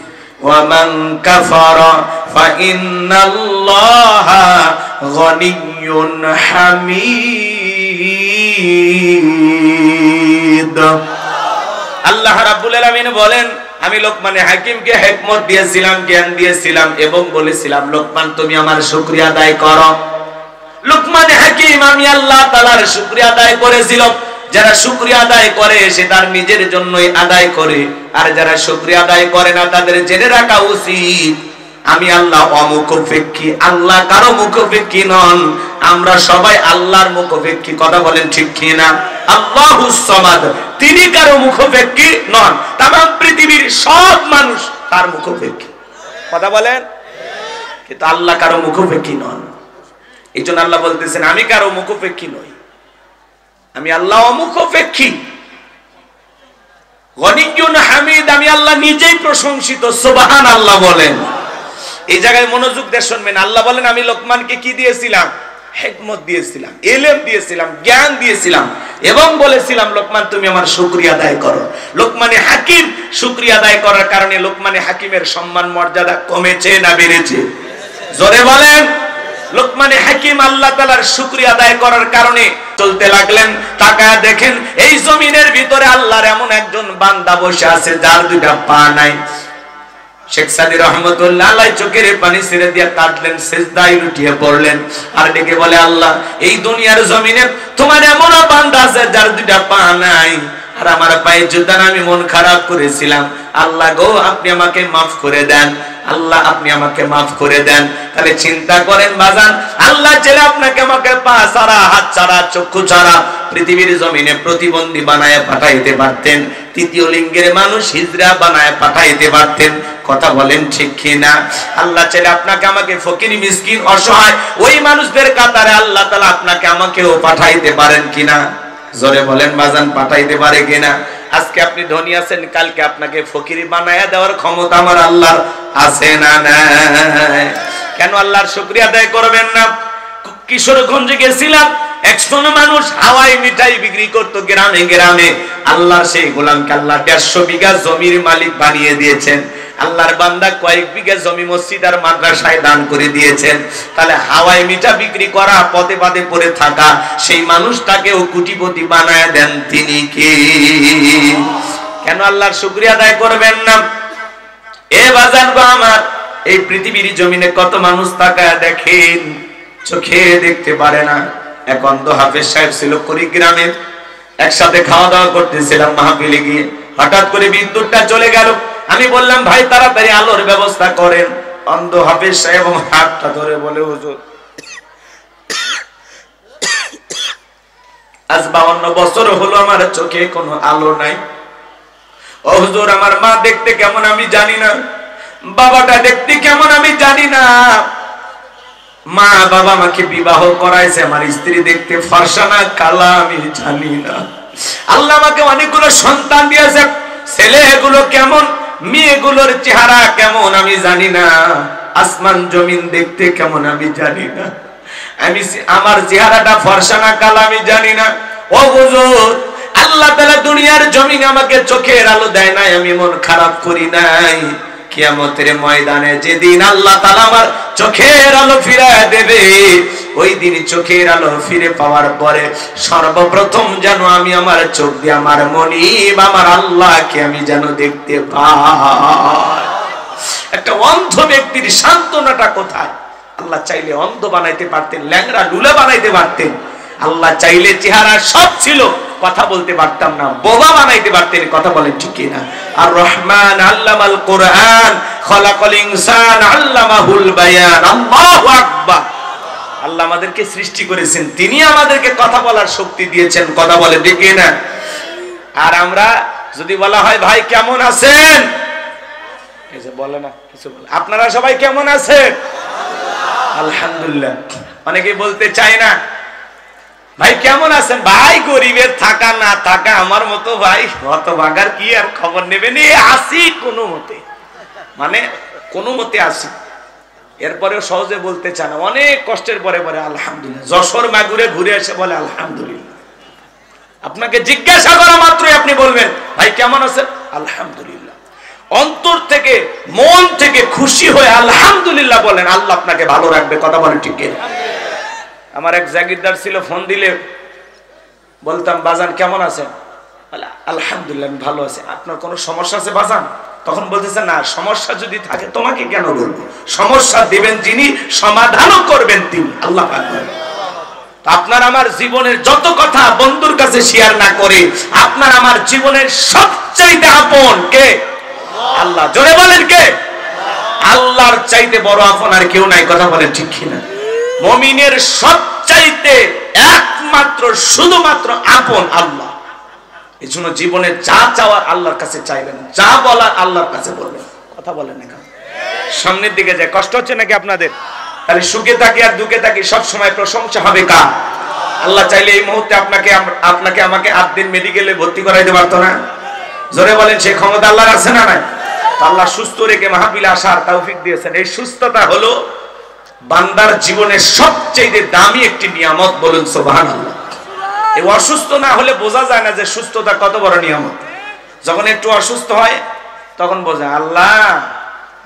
ওয়া মান কাফারা ফাইন্নাল্লাহা গনিয়্যুন হামিদ। আল্লাহ রাব্বুল আলামিন বলেন আমি লোকমানে হাকিমকে হিকমত দিয়েছিলাম, জ্ঞান দিয়েছিলাম এবং বলেছিলাম লোকমান তুমি আমার শুকরিয়া আদায় করো। লোকমানে হাকিম আমি আল্লাহ তাআলার শুকরিয়া আদায় করেছিল। যারা শুকরিয়া আদায় করে সে তার নিজের জন্যই আদায় করে, আর যারা শুকরিয়া আদায় করে না তাদের জেনে রাখা উচিত আমি আল্লাহ অমুখাপেক্ষী, আল্লাহ কারো মুখাপেক্ষী নন, আমরা সবাই আল্লাহর মুখাপেক্ষী, কথা বলেন ঠিক কি না? আল্লাহুস সামাদ, তিনি কারো মুখাপেক্ষী নন, তামাম পৃথিবীর সব মানুষ তার মুখাপেক্ষী, কথা বলেন, কিন্তু আল্লাহ কারো মুখাপেক্ষী নন। এইজন্য আল্লাহ বলতেছেন আমি কারো মুখাপেক্ষী নই, আমি আল্লাহ অমুখাপেক্ষী, গনিয়্যুন হামিদ, আমি আল্লাহ নিজেই প্রশংসিত, সুবহানাল্লাহ বলেন। এই জায়গায় মনোযোগ দিয়ে শুনবেন। আল্লাহ বলেন আমি লোকমানকে কি দিয়েছিলাম? হিকমত দিয়েছিলাম, ইলম দিয়েছিলাম, জ্ঞান দিয়েছিলাম এবং বলেছিলাম লোকমান তুমি আমার শুকরিয়া আদায় করো। লোকমানে হাকিম শুকরিয়া আদায় করার কারণে লোকমানে হাকিমের সম্মান মর্যাদা কমেছে না বেড়েছে? জোরে বলেন। লোকমানে হাকিম আল্লাহ তাআলার শুকরিয়া আদায় করার কারণে চলতে লাগলেন। তাকায় দেখেন এই জমিনের ভিতরে আল্লাহর এমন একজন বান্দা বসে আছে যার দুইটা পা নাই। শেখ সাদি রহমতুল্লাহ আলাইহি চোখের পানি ছেড়ে দিয়ে কাঁদলেন, সিজদায় লুটিয়ে পড়লেন আর ডেকে বলে আল্লাহ এই দুনিয়ার জমিনে তোমার এমন বান্দা আছে যার দুইটা পা নাই, আর আমার পায়ে জুতান আমি মন খারাপ করেছিলাম, আল্লাহ গো আপনি আমাকে মাফ করে দেন, আল্লাহ আপনি আমাকে মাফ করে দেন। তাহলে চিন্তা করেন বাজান, আল্লাহ চাইলে আপনাকে আমাকে পা ছাড়া, হাত ছাড়া, চক্ষু ছাড়া পৃথিবীর জমিনে প্রতিবন্ধী বানায় পাঠাইতে পারতেন। তৃতীয় লিঙ্গের মানুষ হিজরা বানায় পাঠাইতে পারতেন। কথা বলেন ঠিক কিনা? আল্লাহ চাইলে আপনাকে আমাকে ফকির মিসকিন অসহায় ওই মানুষদের কাতারে আল্লাহ তাআলা আপনাকে আমাকেও পাঠাইতে পারেন কিনা? জোরে বলেন বাজান, পাঠাইতে পারে কিনা? আজকে আপনি ধনী আছেন, কালকে আপনাকে ফকির বানায়া দেওয়ার ক্ষমতা আমার আল্লাহর আছে না নাই? কেন আল্লাহর শুকরিয়া আদায় করবেন না? কিশোরগঞ্জে গেছিলাম, 100 মানুষ হাওয়াই মিঠাই বিক্রি করতো গ্রামে গ্রামে। আল্লাহর সেই গোলামকে আল্লাহ 150 বিঘা জমির মালিক বানিয়ে দিয়েছেন। আল্লাহর বান্দা কয়েক বিঘা জমি মসজিদ আর মাদ্রাসায় দান করে দিয়েছেন। তাহলে হাওয়াই মিঠা বিক্রি করা, পদে পদে পড়ে থাকা সেই মানুষটাকেও কোটিপতি বানায় দেন তিনি কে? কেন আল্লাহর শুকরিয়া আদায় করবেন না? এ বাজান গো আমার, এই পৃথিবীর জমিনে কত মানুষ তাকায় দেখেন, চোখে দেখতে পারে না। এক অন্ধ হাফেজ সাহেব ছিল কুড়িগ্রামে, একসাথে খাওয়া দাওয়া করতেছিলাম মাহফিলে গিয়ে, হঠাৎ করে বিদ্যুৎটা চলে গেল। আমি বললাম ভাই তাড়াতাড়ি আলোর ব্যবস্থা করেন। অন্ধ হাফেজ সাহেব হাতটা ধরে বলে হুজুর আজ 52 বছর হলো আমার চোখে কোনো আলো নাই। ও হুজুর আমার মা দেখতে কেমন আমি জানি না, বাবাটা দেখতে কেমন আমি জানি না। মা বাবা আমাকে বিবাহ করাইছে, আমার স্ত্রী দেখতে ফর্সা না কালা আমি জানি না। আল্লাহ আমাকে অনেকগুলো সন্তান দিয়েছে, ছেলেগুলো কেমন, মেয়েগুলোর চেহারা কেমন আমি জানি না, আসমান জমিন দেখতে কেমন আমি জানি না, আমি আমার চেহারাটা ফর্সা না কালা আমি জানি না। ও হুজুর, আল্লাহ তাআলা দুনিয়ার জমিনে আমাকে চোখের আলো দেয় নাই, আমি মন খারাপ করি নাই। কিয়ামতের ময়দানে যেদিন আল্লাহ তাআলা আমার চোখের আলো ফিরিয়ে দেবে, ওই দিন চোখের আলো ফিরে পাওয়ার পরে সর্বপ্রথম যেন আমি আমার চোখ দিয়ে আমার মনিব আমার আল্লাহকে আমি যেন দেখতে পাই। একটা অন্ধ ব্যক্তির সান্ত্বনাটা কোথায়? আল্লাহ চাইলে অন্ধ বানাইতে পারতেন, ল্যাংড়া লুলা বানাইতে পারতেন। আল্লাহ চাইলে চেহারা সব ছিল, কথা বলতে পারতাম না, বোবা বানাইতে পারতেন। কথা বলেন ঠিক কিনা? আর রহমান আল্লামাল কোরআন খলাকাল ইনসান আল্লামাহুল বায়ান। আল্লাহু আকবার। আল্লাহ আমাদেরকে সৃষ্টি করেছেন, তিনি আমাদেরকে কথা বলার শক্তি দিয়েছেন। কথা বলেন ঠিক কিনা? আর আমরা যদি বলা হয় ভাই কেমন আছেন, এই যে বলে না কিছু বলে, আপনারা সবাই কেমন আছেন? আলহামদুলিল্লাহ। অনেকে বলতে চায় না ভাই কেমন আছেন, ভাই গরিবের থাকা না থাকা আমার মতো ভাই হতভাগার কি আর খবর নেবেন, আসি কোনো মতে, মানে কোনো মতে আসি। এরপরেও সহজে বলতে চান, অনেক কষ্টের পরে পরে আলহামদুলিল্লাহ। যশোর মাগুরে ঘুরে এসে বলে আলহামদুলিল্লাহ। আপনাকে জিজ্ঞাসা করা মাত্রই আপনি বলবেন ভাই কেমন আছেন, আলহামদুলিল্লাহ। অন্তর থেকে মন থেকে খুশি হয়ে আলহামদুলিল্লাহ বলেন, আল্লাহ আপনাকে ভালো রাখবে। কথা বলেন ঠিক কিনা? আমার এক জাগিরদার ছিল, ফোন দিলে বলতাম বাজান কেমন আছেন, আলহামদুলিল্লাহ আমি ভালো আছি। আপনার কোনো সমস্যা আছে বাজান? তখন বলতেছে না, সমস্যা যদি থাকে তোমাকে কেন বলবো, সমস্যা দিবেন যিনি, সমাধানও করবেন তিনি, আল্লাহ পাক। আপনার আমার জীবনের যত কথা বন্ধুর কাছে শেয়ার না করে, আপনার আমার জীবনের সবচাইতে আপন কে? আল্লাহ। জোরে বলেন কে? আল্লাহর চাইতে বড় আপন আর কেউ নাই। কথা বলেন ঠিক কিনা? মুমিনের সবচাইতে একমাত্র শুধুমাত্র আপন আল্লাহ। এই জন্য জীবনে যা চাওয়ার আল্লাহর কাছে চাইবেন, যা বলার আল্লাহর কাছে বলবেন। কথা বলেন না কেন? সামনের দিকে যায়, কষ্ট হচ্ছে নাকি আপনাদের? তাহলে সুখে থাকি আর দুঃখে থাকি সব সময় প্রশংসা হবে কার? আল্লাহ চাইলে এই মুহূর্তে আপনাকে আমাকে 8 দিন মেডিকেলে ভর্তি করাইতে পারতো না? জোরে বলেন, সেই ক্ষমতা আল্লাহর আছে না নাই? আল্লাহ সুস্থ রেখে মাহফিলে আসার তৌফিক দিয়েছেন। এই সুস্থতা হলো বান্দার জীবনের সবচেয়ে দামি একটি নিয়ামত। বলুন সুবহানাল্লাহ। এই অসুস্থ না হলে বোঝা যায় না যে সুস্থতা কত বড় নিয়ামত। যখন একটু অসুস্থ হয় তখন বোঝা, আল্লাহ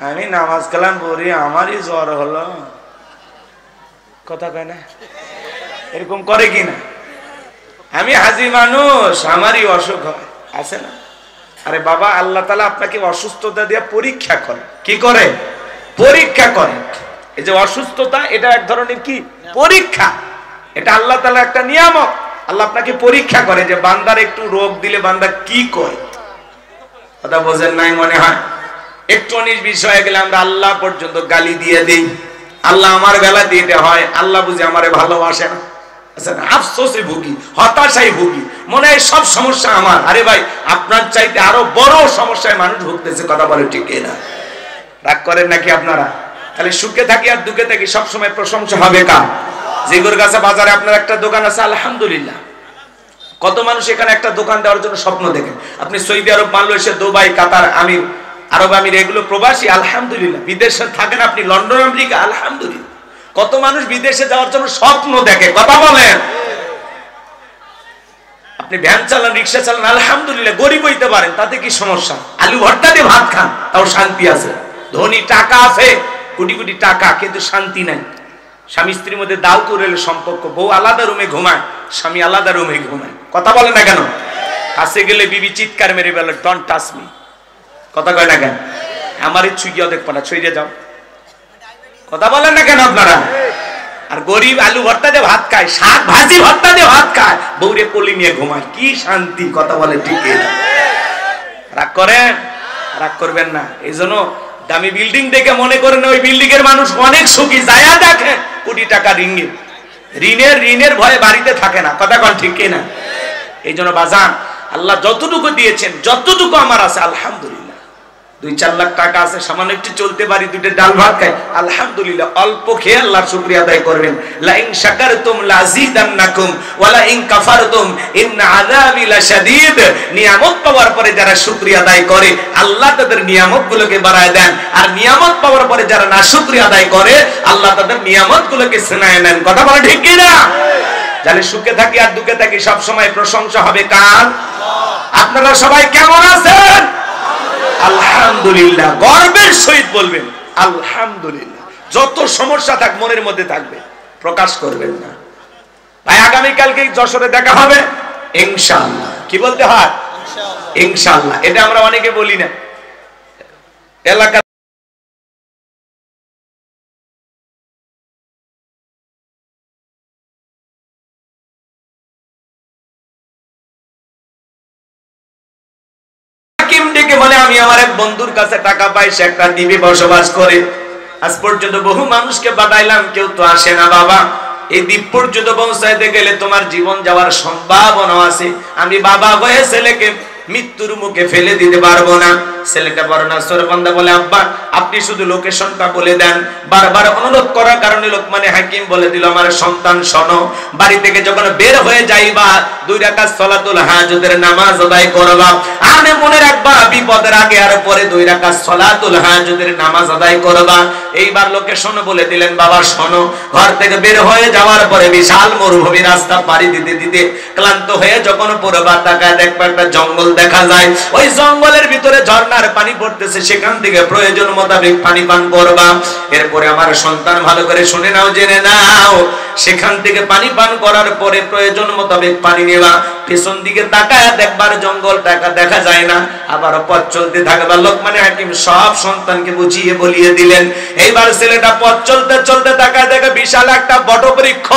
আমি নামাজ কালাম পড়ি, আমারই জ্বর হলো। কথা কয় না? এরকম করে কিনা? আমি হাজি মানুষ, আমারই অসুখ হয়, আছে না? আরে বাবা, আল্লাহ তাআলা আপনাকে অসুস্থতা দিয়ে পরীক্ষা করে। কি করে? পরীক্ষা করে। এই যে অসুস্থতা, এটা এক ধরনের কি পরীক্ষা। এটা আল্লাহ তাআলা একটা নিয়ামত। আল্লাহ আপনাকে পরীক্ষা করে যে বান্দার একটু রোগ দিলে বান্দা কি করে। কথা বোঝেন নাই মনে হয়? একটু 19 বিষয়ে গেলে আমরা আল্লাহ পর্যন্ত গালি দিয়ে দিই। আল্লাহ আমার বেলা দিতে হয়, আল্লাহ বুঝে আমারে ভালোবাসে না। আচ্ছা, আফসোসে ভুগি, হতাশায় ভুগি, মনে হয় সব সমস্যা আমার। আরে ভাই, আপনার চাইতে আরো বড় সমস্যায় মানুষ ভুগতেছে, কথা বলে ঠিক না? রাগ করেন নাকি আপনারা? তাহলে সুখে থাকি আর দুঃখে থাকি সবসময় প্রশংসা হবে কার? জিগরগাছা বাজারে আপনার একটা দোকান আছে, আলহামদুলিল্লাহ। কত মানুষ এখানে একটা দোকান দেওয়ার জন্য স্বপ্ন দেখেন। আপনি সৌদি আরব, মালয়েশিয়া, দুবাই, কাতার, আমির, আরব আমির, এগুলো প্রবাসী, আলহামদুলিল্লাহ। বিদেশে থাকেন আপনি, লন্ডন, আমেরিকা, আলহামদুলিল্লাহ। কত মানুষ বিদেশে যাওয়ার জন্য স্বপ্ন দেখে, কথা বলেন। আপনি ভ্যান চালান, রিক্সা চালান, আলহামদুলিল্লাহ, গরিব হইতে পারেন, তাতে কি সমস্যা? আলু ভর্তা দিয়ে ভাত খান, তাও শান্তি আছে। ধনী, টাকা আছে, কোটি কোটি টাকা, কিন্তু শান্তি নাই। স্বামী স্ত্রীর মধ্যে দাও করে সম্পর্ক, বউ আলাদা রুমে ঘুমায়, স্বামী আলাদা রুমে ঘুমায়, কথা বলে না কেন? কাছে গেলে বিবি চিৎকার মেরে বলে, ডোন্ট টাচ মি, কথা কয় না কেন? আমার ছুঁইয়াও দেখবো না, ছুঁয়ে যাও, কথা বলেন না কেন আপনারা? আর গরিব আলু ভর্তা দিয়ে ভাত খায়, শাক ভাজি ভর্তা দিয়ে ভাত খায়, বউরে কোলে নিয়ে ঘুমায়, কি শান্তি, কথা বলে ঠিক না? রাগ করেন? রাগ করবেন না। এই জন্য দামি বিল্ডিং দেখে মনে করেন ওই বিল্ডিং এর মানুষ অনেক সুখী, যায়া দেখেন কোটি টাকা ঋণের ভয়ে বাড়িতে থাকে না, কথা কন ঠিক না? এই জন্য বাজান, আল্লাহ যতটুকু দিয়েছেন, যতটুকু আমার আছে আলহামদুলিল্লাহ। 2-4 লাখ টাকা আছে, সামান্য একটু চলতে পারি, দুটো ডাল ভাত খাই, আলহামদুলিল্লাহ। অল্প খেয়ে আল্লাহর শুকরিয়া আদায় করবেন। লা ইন শাকারতুম লাযীদান্নাকুম ওয়া লা ইন কাফারতুম ইন্না আযাবি লাশাদীদ। নিয়ামত পাওয়ার পরে যারা শুকরিয়া আদায় করে, আল্লাহ তাদের নিয়ামতগুলোকে বাড়ায় দেন। আর নিয়ামত পাওয়ার পরে যারা নাশুকরিয়া আদায় করে, আল্লাহ তাদের নিয়ামতগুলোকে ছিনায় নেন, কথা বলে ঠিক কি না? যারা সুখে থাকি আর দুঃখে থাকি সব সময় প্রশংসা হবে কার? আপনারা সবাই কেমন আছেন? আলহামদুলিল্লাহ। গর্বের সহিত বলবেন আলহামদুলিল্লাহ। যত সমস্যা থাক মনের মধ্যে থাকবে, প্রকাশ করবেন না। ভাই, আগামীকালকে যশোরে দেখা হবে ইনশাআল্লাহ। কি বলতে হয়? ইনশাআল্লাহ। এটা আমরা অনেকে বলি না। এলাকা বলে, আমি আমার এক বন্ধুর কাছে টাকা পাই, সে একটা দ্বীপে বসবাস করে। আজ পর্যন্ত বহু মানুষকে পাঠাইলাম, কেউ তো আসে না। বাবা, এই দ্বীপ পর্যন্ত পৌঁছাইতে গেলে তোমার জীবন যাওয়ার সম্ভাবনা আছে। আমি বাবা হয়ে ছেলেকে মৃত্যুর মুখে ফেলে দিতে পারবো না। ছেলেটা বড় নাসর বান্দা বলে, আব্বা আপনি শুধু লোকেশনটা বলে দেন। বারবার অনুরোধ করার কারণে লোকমানে হাকিম বলে দিল, আমার সন্তান শোনো, বাড়ি থেকে যখন বের হয়ে যাইবা 2 রাকাত সালাতুল হাজতের নামাজ আদায় করবা। আর মনে রাখবা, বিপদের আগে আর পরে 2 রাকাত সালাতুল হাজতের নামাজ আদায় করবা। এইবার লোকেশন বলে দিলেন। বাবা শোনো, ঘর থেকে বের হয়ে যাওয়ার পরে বিশাল মরুভূমি রাস্তা পাড়ি দিতে দিতে ক্লান্ত হয়ে যখন পূর্বা তাকায় দেখবা একটা জঙ্গল দেখা যায়। ওই জঙ্গলের ভিতরে ঝর্ণার পানি পড়তেছে, সেখান থেকে প্রয়োজন মোতাবেক পানি পান করবা। এরপরে আমার সন্তান ভালো করে শুনে নাও, জেনে নাও, সেখান থেকে পানি পান করার পরে প্রয়োজন মোতাবেক পানি নেবা। পেছন দিকে তাকায় দেখবার জঙ্গলটা দেখা যায় না, আবার পথ চলতে থাকবা। লোকমানে হাকিম সব সন্তানকে বুঝিয়ে বলিয়ে দিলেন। এইবার ছেলেটা পথ চলতে চলতে তাকায় দেখে বিশাল একটা বটবৃক্ষ।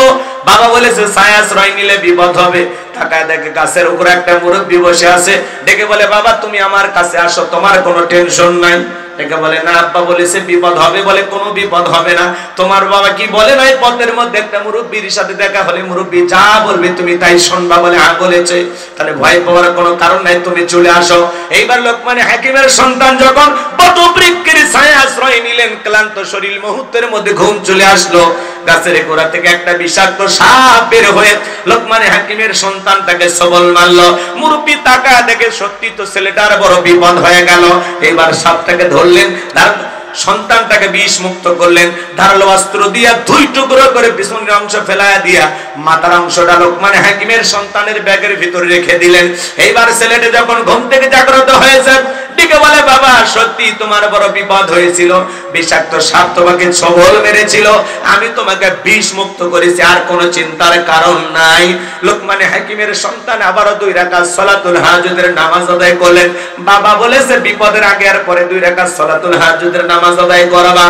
বাবা বলেছে ছায়া আশ্রয় নিলে বিপদ হবে। তাকায় দেখে গাছের উপরে একটা মুরব্বি বসে আছে। ডেকে বলে, বাবা তুমি আমার কাছে আসো, তোমার কোনো টেনশন নাই। ডেকে বলে, না আব্বা বলেছে বিপদ হবে। বলে, কোনো বিপদ হবে না। তোমার বাবা কি বলে নাই পথের মধ্যে একটা মুরব্বির সাথে দেখা হলে মুরব্বি যা বলবে তুমি তাই শুনবা? বলে, হ্যাঁ বলেছে। তাহলে ভয় পাওয়ার কোনো কারণ নাই, তুমি চলে আসো। এইবার লোকমানে হাকিমের সন্তান যখন বটবৃক্ষের ছায়া আশ্রয় নিলেন, ক্লান্ত শরীর মুহূর্তের মধ্যে ঘুম চলে আসলো। গাছের গোড়া থেকে একটা বিষাক্ত সাপ বের হয়ে লোকমানে হাকিমের সন্তানটাকে সবল মারলো। মুরব্বি তাকা দেখে সত্যি তো ছেলেটার বড় বিপদ হয়ে গেল। এবার সাপটাকে ধরলেন, তার সন্তানটাকে বিষ মুক্ত করলেন। ধারালো অস্ত্র দিয়া 2 টুকরো করে পিছনের অংশ ফেলায়া দিয়া মাথার অংশটা লোকমানে হাকিমের সন্তানের ব্যাগের ভিতরে রেখে দিলেন। এইবার ছেলেটা যখন ঘুম থেকে জাগ্রত হয়েছে, ডেকে বলে, বাবা সত্যি তোমার বড় বিপদ হয়েছিল, বিষাক্ত সাপ তোমাকে ছবল মেরেছিল, আমি তোমাকে বিষ মুক্ত করেছি, আর কোনো চিন্তার কারণ নাই। লোকমানে হাকিমের সন্তান আবারও 2 রাকাত সালাতুল হাজতের নামাজ আদায় করলেন। বাবা বলেছে বিপদের আগে আর পরে 2 রাকাত সালাতুল হাজতের নামাজ আদায় করবা।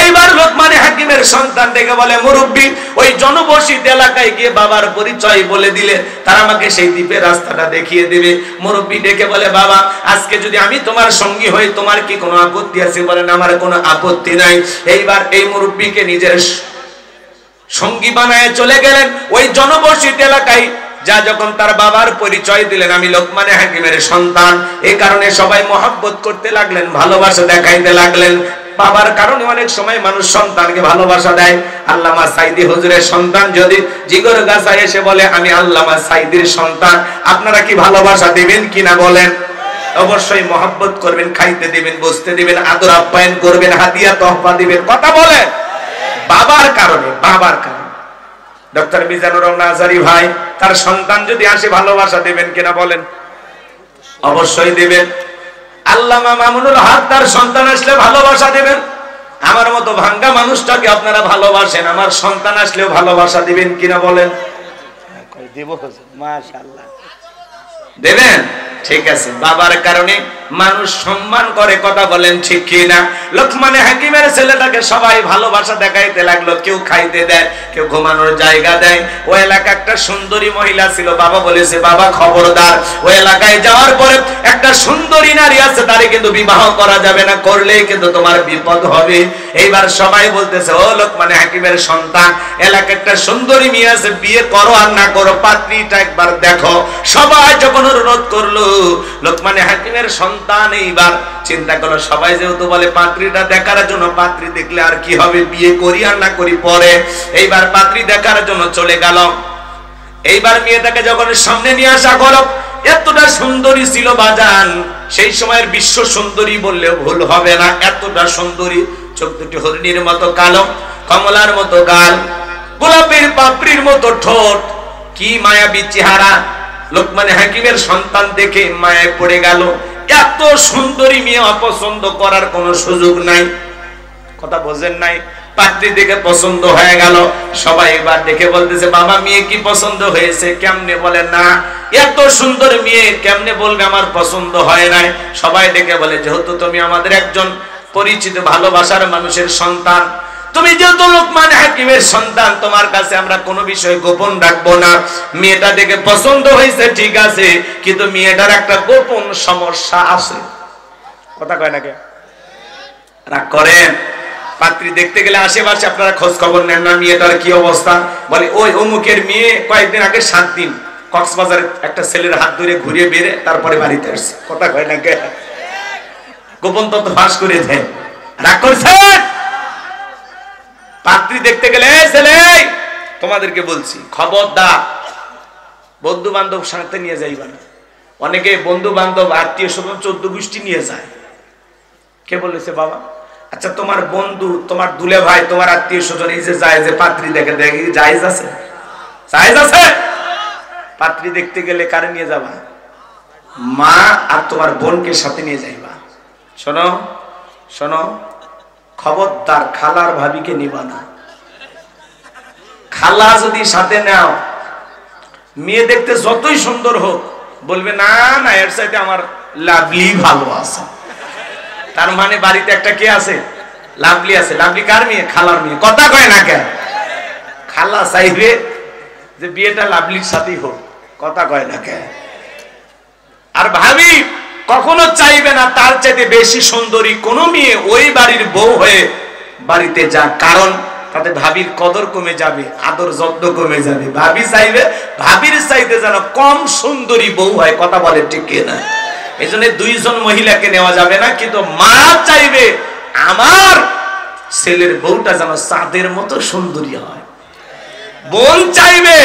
এইবার লোকমানে হাকিমের সন্তান ডেকে বলে, মুরব্বি ওই জনবসতির এলাকায় গিয়ে বাবার পরিচয় বলে দিলে তারা আমাকে সেই দ্বীপের রাস্তাটা দেখিয়ে দেবে। মুরব্বি ডেকে বলে, বাবা আজকে যদি আমি তোমার সঙ্গী হই তোমার কি কোনো আপত্তি আছে? বলেন, আমার কোনো আপত্তি নাই। এইবার এই মুরব্বিকে নিজের সঙ্গী বানায় চলে গেলেন ওই জনবসতি এলাকায়। যা যখন তার বাবার পরিচয় দিলেন, আমি লোকমানে হাকিমের সন্তান, এই কারণে সবাই মহব্বত করতে লাগলেন, ভালোবাসা দেখাইতে লাগলেন। বাবার কারণে অনেক সময় মানুষ সন্তানকে ভালোবাসা দেয়। আল্লামা সাইদি হুজুরের সন্তান যদি জিগর গাছা এসে বলে আমি আল্লামা সাইদির সন্তান, আপনারা কি ভালোবাসা দিবেন কিনা বলেন? অবশ্যই মহব্বত করবেন, খাইতে দিবেন, বসতে দিবেন, আদর আপ্যায়ন করবেন, হাদিয়া তোহফা দিবেন। কথা বলেন? বাবার কারণে, বাবার কারণে। ডক্টর মিজানুর রহমান আজহারী ভাই, তার সন্তান যদি আসে ভালোবাসা দিবেন কিনা বলেন? অবশ্যই দিবেন। আল্লামা মামুনুল হক, তার সন্তান আসলে ভালোবাসা দিবেন। আমার মতো ভাঙ্গা মানুষটাকে আপনারা ভালোবাসেন, আমার সন্তান আসলেও ভালোবাসা দিবেন কিনা বলেন? মাশাআল্লাহ, দেবেন। ঠিক আছে, বাবার কারণে মানুষ সম্মান করে। কথা বলেন ঠিক কি না? লোকমানে হাকিমের ছেলেটাকে সবাই ভালোবাসা দেখাইতে লাগলো। কেউ খাইতে দেয়, কেউ ঘুমানোর জায়গা দেয়। ওই এলাকা একটা সুন্দরী মহিলা ছিল। বাবা বলেছে, বাবা খবরদার, ওই এলাকায় যাওয়ার পরে একটা সুন্দরী নারী আছে, তারে কিন্তু বিবাহ করা যাবে না, করলেই কিন্তু তোমার বিপদ হবে। এইবার সবাই বলতেছে, ও লোকমানে হাকিমের সন্তান, এলাকায় একটা সুন্দরী মেয়ে আছে, বিয়ে করো আর না করো, পাত্রীটা একবার দেখো। সবাই যখন অনুরোধ করলো, লোকমানে হাকিমের সন্তান এইবার চিন্তা করলো, সবাই যেহেতু বলে পাত্রীটা দেখার জন্য, পাত্রী দেখলে আর কি হবে, বিয়ে করি আর না করি পরে। এইবার পাত্রী দেখার জন্য চলে গেল। এইবার মেয়েটাকে যখন সামনে নিয়ে আসা হলো, এতটা সুন্দরী ছিল বাজান, সেই সময়ের বিশ্ব সুন্দরী বললে ভুল হবে না। এতটা সুন্দরী, চোখ দুটি হরিণীর মতো কালো, কমলার মতো গাল, গোলাপের পাপড়ির মতো ঠোঁট, কি মায়াবী চেহারা। লোকমানে হাকিমের সন্তান দেখে মায়ায় পড়ে গেল। এত সুন্দরী মেয়ে অপছন্দ করার কোনো সুযোগ নাই। কথা বোঝেন নাই? পাত্রী দেখে পছন্দ হয়ে গেল। সবাই এবার দেখে বলতেছে, বাবা মেয়ে কি পছন্দ হয়েছে? কেমনে বলে না, এত সুন্দর মেয়ে কেমনে বলবে আমার পছন্দ হয় নাই? সবাই দেখে বলে, যেহেতু তুমি আমাদের একজন পরিচিত ভালোবাসার মানুষের সন্তান, তুমি যেহেতু লোকমানে হাকিমের সন্তান, তোমার কাছে আমরা কোনো বিষয় গোপন রাখবো না। মেয়েটা দেখে পছন্দ হয়েছে ঠিক আছে, কিন্তু মেয়েটার একটা গোপন সমস্যা আছে। কথা কয় না কে? রাগ করেন? পাত্রী দেখতে গেলে আশেপাশে আপনারা খোঁজ খবর নেন না, মেয়েটার কি অবস্থা? বলে ওই অমুকের মেয়ে কয়েকদিন আগে 7 দিন কক্সবাজারে একটা ছেলের হাত ধরে ঘুরিয়ে বেড়ে তারপরে বাড়িতে আসছে। কথা কয় না কে? গোপন তথ্য ফাঁস করে দেয়। রাগ করছে? পাত্রী দেখতে গেলে ছেলে, তোমাদেরকে বলছি খবরদার, বন্ধু বান্ধব সাথে নিয়ে যাইবা না। অনেকে বন্ধু বান্ধব আত্মীয় স্বজন 14 গোষ্ঠী নিয়ে যায়। কে বলেছে বাবা? আচ্ছা, তোমার বন্ধু, তোমার দুলে ভাই, তোমার আত্মীয় স্বজন এই যে যায়, যে পাত্রী দেখে, দেখে জায়েজ আছে? জায়েজ আছে? পাত্রী দেখতে গেলে কারে নিয়ে যাবা? মা আর তোমার বোনকে সাথে নিয়ে যাইবা। শোনো শোনো, খবরদার খালার ভাবিকে নিবা না। খালা যদি সাথে নাও, মেয়ে দেখতে যতই সুন্দর হোক, বলবে না না, এর সাথে আমার লাভলি ভালো আছে। তার মানে বাড়িতে একটা কে আছে? লাভলি আছে। লাভলি কার মেয়ে? খালার মেয়ে। কথা কয় না কেন? খালা চাইবে যে বিয়েটা লাভলির সাথেই হোক। কথা কয় না কেন? আর ভাবি কখনো চাইবে না তার চাইতে বেশি সুন্দরী কোন মেয়ে ওই বাড়ির বউ হয়ে বাড়িতে যা, কারণ তাতে ভাবির কদর কমে যাবে, আদর যত্ন কমে যাবে। ভাবি চাইবে ভাবির চাইতে যেন কম সুন্দরী বউ হয়। কথা বলে ঠিক না? এই জন্য 2 জন মহিলাকে নেওয়া যাবে না, কিন্তু মা চাইবে আমার ছেলের বউটা যেন চাঁদের মতো সুন্দরী হয়। বোন চাইবে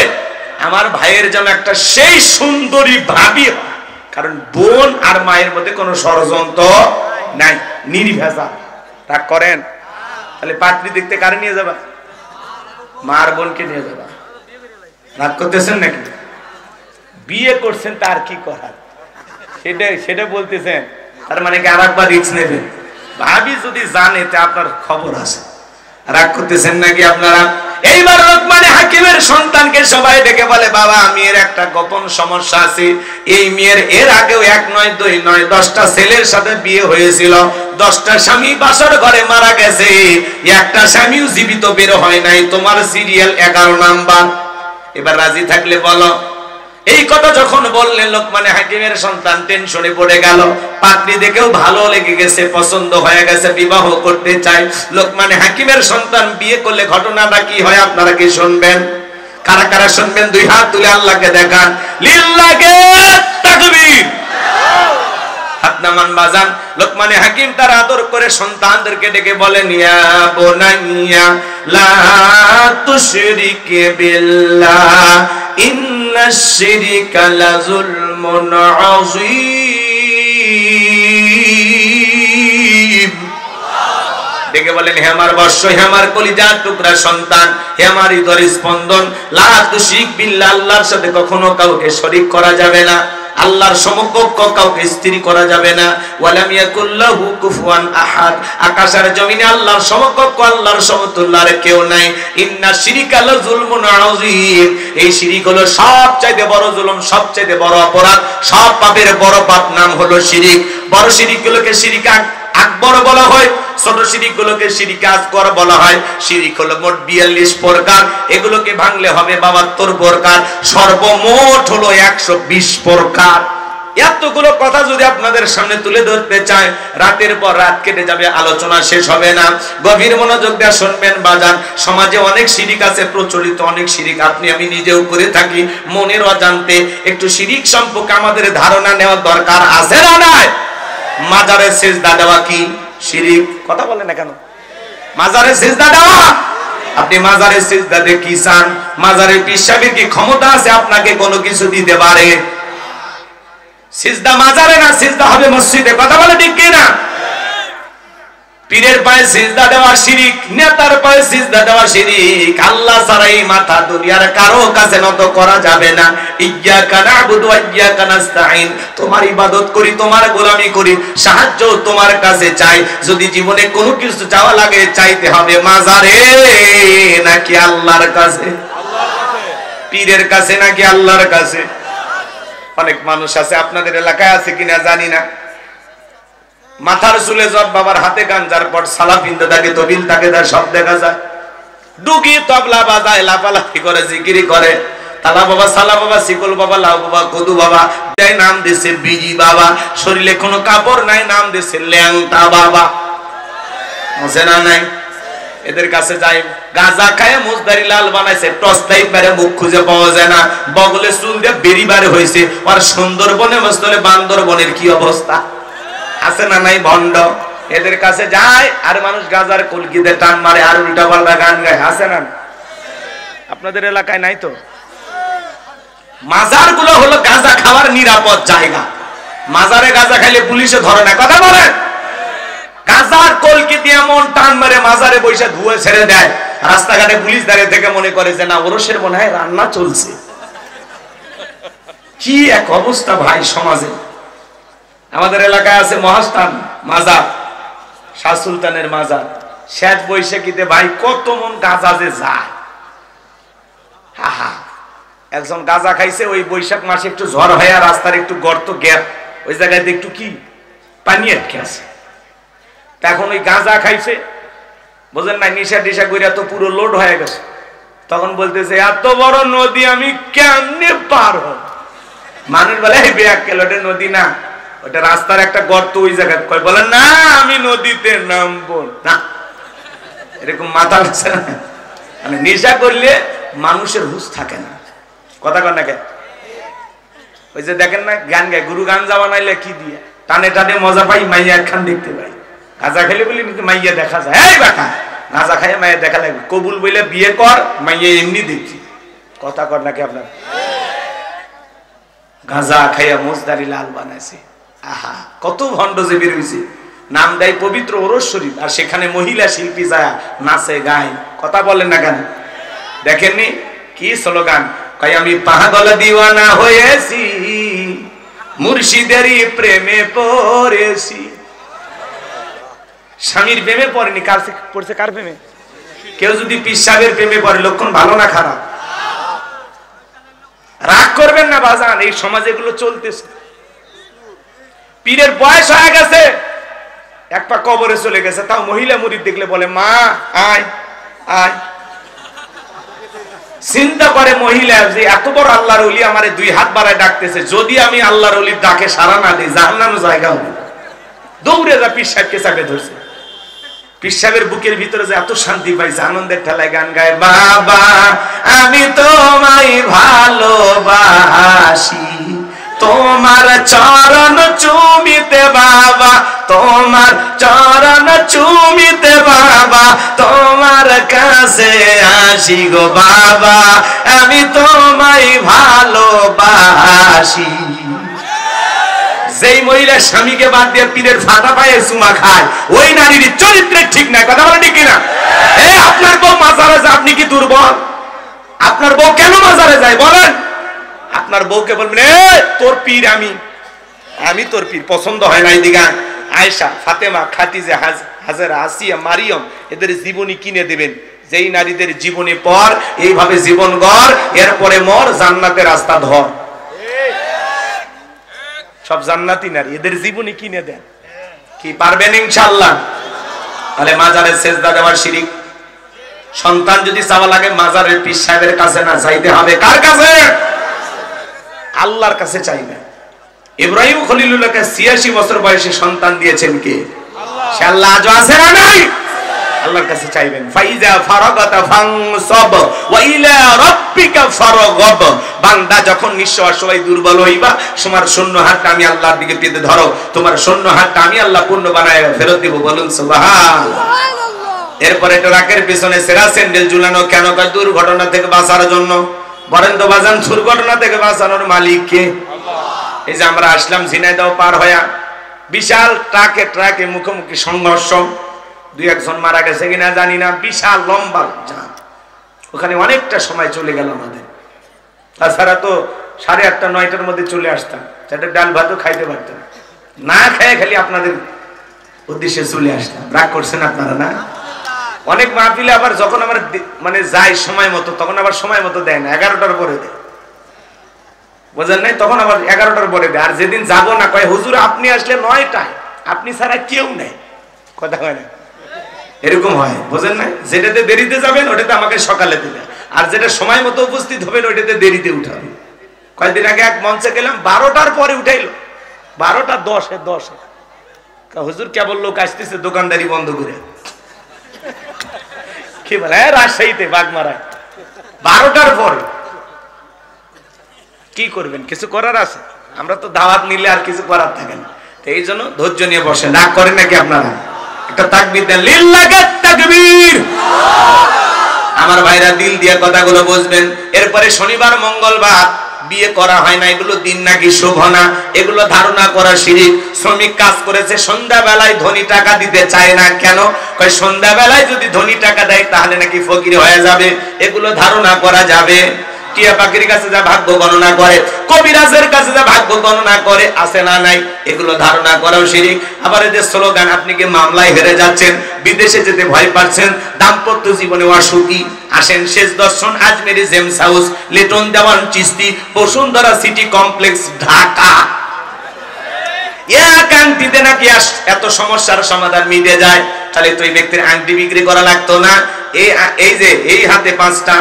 আমার ভাইয়ের যেন একটা সেই সুন্দরী ভাবি হয়, কারণ বোন আর মায়ের মধ্যে কোনো ষড়যন্ত্র নাই, নির্ভেজাল। রাগ করেন? তাহলে পাত্রী দেখতে কারে নিয়ে যাবা? মার বোনকে নিয়ে যাবা। রাগ করতেছেন নাকি? বিয়ে করছেন তার কি করার, সেটা বলতেছেন। তার মানে কি আরেকবার রিস্ক নেবেন? ভাবি যদি জানে তা আপনার খবর আছে। রাগ করতেছেন নাকি আপনারা? এইবার লোকমানে হাকিমের সন্তানকে সবাই ডেকে বলে, বাবা মেয়ের একটা গোপন সমস্যা আছে। এই মেয়ের এর আগেও 1 নয় 2 নয় 10টা ছেলের সাথে বিয়ে হয়েছিল। 10টা স্বামী বাসর ঘরে মারা গেছে, একটা স্বামীও জীবিত বের হয় নাই। তোমার সিরিয়াল 11 নাম্বার। এবার রাজি থাকলে বলো। এই কথা যখন বললেন লোকমানে হাকিমের সন্তান টেনশনে পড়ে গেল। পাত্রী দেখেও ভালো লেগে গেছে, পছন্দ হয়ে গেছে, বিবাহ করতে চাই। লোকমানে হাকিমের সন্তান বিয়ে করলে ঘটনাটা কি হয় আপনারা কি শুনবেন? কারা কারা শুনবেন দুই হাত তুলে আল্লাহকে দেখান। লিল্লাহি তাকবীর। হাতনামান বাজান। লোকমানে হাকিম তার আদর করে সন্তানদেরকে ডেকে বলেন, ইয়া বুনাইয়া লা তুশরিক বিল্লাহ ইন্নাশ শিরকা লাযুলমুন আযীম। ডেকে বলেন, হে আমার বর্ষ, হে আমার কলিজার টুকরা সন্তান, হে আমার হৃদয়ের স্পন্দন, লা তুশরিক বিল্লাহ, আল্লাহর সাথে কখনো কাউকে শরীক করা যাবে না। আল্লাহর সমকক্ষ কাউকে স্ত্রী করা যাবে না। ওয়ালাম ইয়াকুল্লাহু কুফুয়ান আহাদ, আকাশ আর জমিনে আল্লাহর সমকক্ষ, আল্লাহর সমতুল্য আর কেউ নাই। ইন্না শিরকা লাযুলমুন আযীম, এই শিরক হলো সবচাইতে বড় জুলুম, সবচাইতে বড় অপরাধ। সব পাপের বড় পাপ নাম হলো শিরক। বড় শিরকগুলোকে শিরক আকবর বলা হয়, ছোট শিরিক গুলোকে শিরিক আসগর বলা হয়। শিরিক হলো মোট 42 প্রকার, এগুলোকে ভাঙলে হবে 72 প্রকার, সর্বমোট হলো 120 প্রকার। এতগুলো কথা যদি আপনাদের সামনে তুলে ধরতে চায়, রাতের পর রাত কেটে যাবে, আলোচনা শেষ হবে না। গভীর মনোযোগ দিয়ে শুনবেন বাজান। সমাজে অনেক শিরিক আছে, প্রচলিত অনেক শিরিক, আপনি আমি নিজেও করে থাকি মনের অজান্তে। একটু শিরিক সম্পর্কে আমাদের ধারণা নেওয়ার দরকার আছে না নাই? মাজারে সিজদা দেওয়া কি শিরিক? কথা বলেন না কেন? মাজারে সিজদা দেওয়া। আপনি মাজারে সিজদা দিয়ে কি চান? মাজারের পীর সাহেবের কি ক্ষমতা আছে আপনাকে কোনো কিছু দিতে পারে? সিজদা মাজারে না, সিজদা হবে মসজিদে। কথা বলে ঠিক কি না? পীরের পায়ে সিজদা দেওয়া শিরিক, নেতার পায়ে সিজদা দেওয়া শিরিক। আল্লাহ ছাড়া এই মাথা দুনিয়ার কারো কাছে নত করা যাবে না। ইয়্যাকা না'বুদু ওয়া ইয়্যাকা নাস্তাঈন, তোমার ইবাদত করি, তোমার গোলামি করি, সাহায্য তোমার কাছে চাই। যদি জীবনে কোনো কিছু চাওয়া লাগে, চাইতে হবে মাজারে নাকি আল্লাহর কাছে? পীরের কাছে নাকি আল্লাহর কাছে? অনেক মানুষ আছে, আপনাদের এলাকায় আছে কিনা জানি না, মাথার চুলে জট, বাবার হাতে গাঞ্জার পট, সালা পিনতে থাকে, তবিল থাকে, তার সব দেখা যায়। ডুগি তবলা বাজায়, লাফালাফি করে, জিকিরি করে। তালা বাবা, সালা বাবা, শিকল বাবা, লাউ বাবা, কদু বাবা, নাম দিছে বিজি বাবা। শরীরে কোনো কাপড় নাই, নাম দিছে ল্যাংটা বাবা। আছে না নাই? এদের কাছে যাই, গাঁজা খায় মুজদারি লাল বানাইছে, টস টাইপ মেরে মুখ খুঁজে পাওয়া যায় না, বগলে চুল দিয়ে বেরি বারে হয়েছে। আর সুন্দরবনে বসলে বান্দরবনের কি অবস্থা? আছে না নাই? ভণ্ড। এদের কাছে যায় আর মানুষ গাজার কলকিতে টান মারে আর উল্টা পাল্টা গান গায়। আছে না? আপনাদের এলাকায় নাই তো? মাজার গুলো হলো গাঁজা খাওয়ার নিরাপদ জায়গা। মাজারে গাঁজা খাইলে পুলিশে ধরে না। কথা বলেন? গাজার কলকিতে এমন টান মারে মাজারে বৈশা ধুয়ে ছেড়ে দেয়, রাস্তাঘাটে পুলিশ দাঁড়িয়ে থেকে মনে করে যে না, ওরসের মনে হয় রান্না চলছে। কি এক অবস্থা ভাই সমাজে। আমাদের এলাকায় আছে মহাস্থান মাজার, শাহ সুলতানের মাজার। শেষ বৈশাখীতে ভাই কত মন গাঁজা যে যায়। হা হা, একজন গাঁজা খাইছে, ওই বৈশাখ মাসে একটু ঝড় হয়, রাস্তার একটু গর্ত গ্যাপ, ওই জায়গায় একটু কি পানি আটকে আছে। এখন ওই গাঁজা খাইছে, বোঝেন না, নিশা টিশা কইরা তো পুরো লোড হয়ে গেছে। তখন বলতেছে, এত বড় নদী আমি কেমনে পার হব? মানুষ বলে এই বেয়াক্কেলটা নদী না, ওটা রাস্তার একটা গর্ত, ওই জায়গায়। কয় বলেন না আমি নদীতে নামবো না। এরকম মাথা আছে না? মানে নেশা করলে মানুষের হুঁশ থাকে না। কথা কন না কেন? ওই যে দেখেন না, গান গায়, গুরু গাঞ্জা বানাইলে কি দিয়ে টানে টানে মজা পাই, মাইয়া একখান দেখতে পাই। গাঁজা খাইলে বলি মাইয়া দেখা যায়। এই বেটা, গাঁজা খাইয়ে মাইয়া দেখা লাগবে। কবুল বইলে বিয়ে কর, মাইয়া এমনি দেখছি। কথা কর নাকি আপনার? গাঁজা খাইয়া মোজদারি লাল বানাইছে। আহা, কত ভণ্ড যে বের হইছে। নাম দেয় পবিত্র ওরস শরীফ, আর সেখানে মহিলা শিল্পী যায় নাচে গায়। কথা বলেন না কেন? দেখেননি কি স্লোগান? কই আমি পাগল দিওয়ানা হয়েছি, মুর্শিদেরই প্রেমে পড়েছি। স্বামীর প্রেমে পড়েনি, কার পড়ছে? কার প্রেমে? কেউ যদি পীর সাহেবের প্রেমে পড়ে, লক্ষণ ভালো না খারাপ? রাগ করবেন না বাজান, এই সমাজে এগুলো চলতেছে। পীরের বয়স হয়ে গেছে, এক পা কবরে চলে গেছে, তাও মহিলা মুরিদ দেখলে বলে মা আয় আয়। চিন্তা করে মহিলা যে এত বড় আল্লাহর ওলি আমারে 2 হাত বাড়ায় ডাকতেছে, যদি আমি আল্লাহর ওলির ডাকে সাড়া না দিই জাহান্নামে জায়গা হবে। দৌড়ে যা পীর সাহেবকে চাপে ধরছে। পীর সাহেবের বুকের ভিতরে যে এত শান্তি পাইছে, আনন্দের ঠেলায় গান গায়, বাবা আমি তোমায় ভালোবাসি, তোমার চরণ চুমিতে বাবা, তোমার চরণ চুমিতে বাবা, তোমার কাছে আসি গো বাবা, আমি তোমায় ভালোবাসি। যেই মহিলা স্বামীকে বাদ দিয়ে পীরের ফাঁদা পায়ে চুমা খায়, ওই নারীর চরিত্রে ঠিক নাই। কথা বলে ঠিক কিনা? আপনার বউ মাজারে যায়, আপনি কি দুর্বল? আপনার বউ কেন মাজারে যায় বলেন? আপনার বউকে বলবেন তোর পীর আমি তোর পীর, পছন্দ হয় না। এইদিকে আয়েশা, ফাতেমা, খাদিজা, হাজেরা, আসিয়া, মারিয়ম, এদের জীবনী কিনে দেবেন। যেই নারীদের জীবনী পর এইভাবে জীবন গড়, এরপরে মর, জান্নাতের রাস্তা ধর। সব জান্নাতি নারী, এদের জীবনী কিনে দেন। কি পারবেন ইনশাআল্লাহ? তাহলে মাজারে সেজদা দেওয়ার শিরিক। সন্তান যদি চাওয়া লাগে মাজারের পীর সাহেবের কাছে না, চাইতে হবে কার কাছে? আল্লাহর কাছে চাইবেন। ইব্রাহিম খলিলুল্লাহকে 86 বছর বয়সে সন্তান দিয়েছেন কে? সে আল্লাহ আজও আছে না নাই? আল্লাহর কাছে চাইবেন। ফাইজা ফারাগাতা ফানসাব ওয়া ইলা রাব্বিকা ফারগাব। বান্দা যখন নিঃস্ব অসহায় দুর্বল হইবা, তোমার শূন্য হাতটা আমি আল্লাহর দিকে পেতে ধরো, তোমার শূন্য হাতটা আমি আল্লাহ পূর্ণ বানায় ফেরত দিব। বলুন সুবহানাল্লাহ। এরপরে ট্রাকের পিছনে সেরা স্যান্ডেল ঝুলানো কেন? কয় দুর্ঘটনা থেকে বাঁচার জন্য। বলেন তো বাজান, দুর্ঘটনা থেকে বাঁচানোর মালিক কে? আল্লাহ। এই যে আমরা আসলাম ঝিনাইদহ পার হইয়া, বিশাল ট্রাকে মুখোমুখি সংঘর্ষ, 2-1 মারা গেছে কিনা জানি না, বিশাল লম্বা জাম। ওখানে অনেকটা সময় চলে গেল আমাদের। তাছাড়া তো 8:30 9টার মধ্যে চলে আসতাম, সেটা ডাল ভাতও খাইতে পারতাম না, খেয়ে খালি আপনাদের উদ্দেশ্যে চলে আসতাম। রাগ করছেন আপনারা না? অনেক মাহফিলে আবার যখন আমার মানে যাই সময় মতো, তখন আবার সময় মতো দেয় না, 11টার পরে দেয়। বোঝেন নাই? তখন আবার 11টার পরে দেয়। আর যেদিন যাবো না, কয় হুজুর আপনি আসলে 9টায়, আপনি ছাড়া কেউ নেই। কথা হয় না? এরকম হয়, বোঝেন না? যেটাতে দেরিতে যাবেন ওটাতে আমাকে সকালে দেবে, আর যেটা সময় মতো উপস্থিত হবেন ওইটাতে দেরিতে উঠাবে। কয়েকদিন আগে এক মঞ্চে গেলাম, 12টার পরে উঠাইলো, 12:10 হুজুর কেবল লোক আসতেছে, দোকানদারি বন্ধ করে। কি বলে? রাজশাহীতে বাগমারায় 12টার পরে কি করবেন? কিছু করার আছে? আমরা তো দাওয়াত নিলে আর কিছু করার থাকে না। এই জন্য ধৈর্য নিয়ে বসেন। রাগ করেন নাকি আপনারা? একটা তাকবীর দেন, লিল্লাহি তাকবীর। আমার ভাইরা দিল দিয়ে কথাগুলো বুঝবেন। এরপরে শনিবার মঙ্গলবার বিয়ে করা হয় না, এগুলো দিন নাকি শুভ না, এগুলো ধারণা করা শিরিক। শ্রমিক কাজ করেছে, সন্ধ্যাবেলায় ধনী টাকা দিতে চায় না, কেন? কয় সন্ধ্যাবেলায় যদি ধনী টাকা দেয় তাহলে নাকি ফকির হয়ে যাবে। এগুলো ধারণা করা যাবে? টিয়া পাখির কাছে যা ভাগ্য গণনা করে, কবিরাজের কাছে যা ভাগ্য গণনা করে, আছে না নাই? এগুলো ধারণা করাও শিরিক। আবার এই যে স্লোগান, আপনি কি মামলায় হেরে যাচ্ছেন, বিদেশে যেতে ভয় পাচ্ছেন, দাম্পত্য জীবনে অসুখী, আসেন শেষ দর্শন আজমেরি জেমস হাউস, লিটন দেওয়ান চিস্তি, বসুন্ধরা সিটি কমপ্লেক্স, ঢাকা। এক আংটিতে নাকি এত সমস্যার সমাধান মিটে যায়। তাহলে তো এই ব্যক্তির আংটি বিক্রি করা লাগতো না। এই যে এই হাতে 5টা,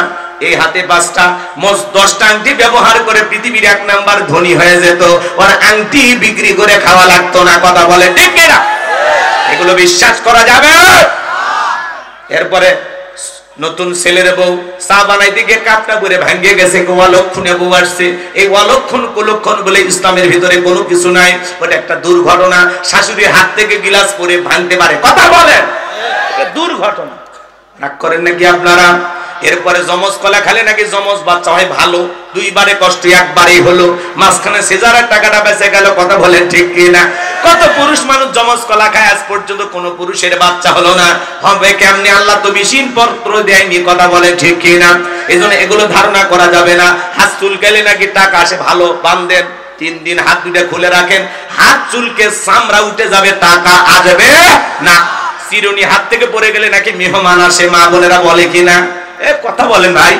এই হাতে 5টা, মোট 10টা আংটি ব্যবহার করে পৃথিবীর 1 নাম্বার ধনী হয়ে যেত। ওর আংটি বিক্রি করে খাওয়া লাগতো না। কথা বলে ঠিক কিনা? এগুলো বিশ্বাস করা যাবে? এরপরে নতুন ছেলের বউ চা বানাইতে গিয়ে কাপটা পরে ভাঙ্গে গেছে, অলক্ষণে বউ আসছে। এই অলক্ষণ কুলক্ষণ বলে ইসলামের ভিতরে কোনো কিছু নাই, ওটা একটা দুর্ঘটনা। শাশুড়ির হাত থেকে গিলাস পরে ভাঙতে পারে। কথা বলেন, দুর্ঘটনা। রাগ করেন নাকি আপনারা? এরপরে জমজ কলা খেলে নাকি জমজ বাচ্চা হয় ভালো, 2বারে কষ্ট 1বারেই হলো, মাঝখানে সিজারের টাকাটা বেঁচে গেল। কথা বলেন ঠিক কিনা? কত পুরুষ মানুষ জমজ কলা খায়, আজ পর্যন্ত কোনো পুরুষের বাচ্চা হলো না। হবে কেমনে? আল্লাহ তো মেশিন পত্র দেয়নি। কথা বলে ঠিক কিনা? এই জন্য এগুলো ধারণা করা যাবে না। হাত চুলকালে নাকি টাকা আসে, ভালো বান্ধেন, 3 দিন হাত দুটা খুলে রাখেন, হাত চুলকে চামড়া উঠে যাবে, টাকা আসবে না। চিরুনি হাত থেকে পড়ে গেলে নাকি মেহমান আসে, মা বোনেরা বলে কিনা? কথা বলেন ভাই।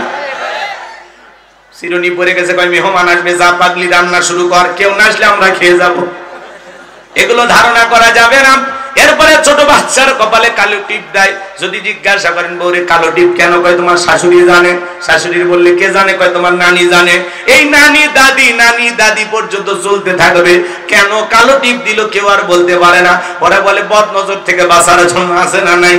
চিরুনি পড়ে গেছে, কয় মেহমান আসবে, যা পাগলি রান্না শুরু কর, কেউ না আসলে আমরা খেয়ে যাব। এগুলো ধারণা করা যাবে না। এরপরে ছোট বাচ্চার কপালে কালো টিপ দেয়। যদি জিজ্ঞাসা করেন বউরে কালো টিপ কেন, কয় তোমার শাশুড়ি জানে। শাশুড়ির বললে কে জানে, কয় তোমার নানি জানে। এই নানি দাদি পর্যন্ত চলতে থাকবে। কেন কালো টিপ দিল কেউ আর বলতে পারে না। ওরা বলে বদ নজর থেকে বাঁচার জন্য, আছে না নাই?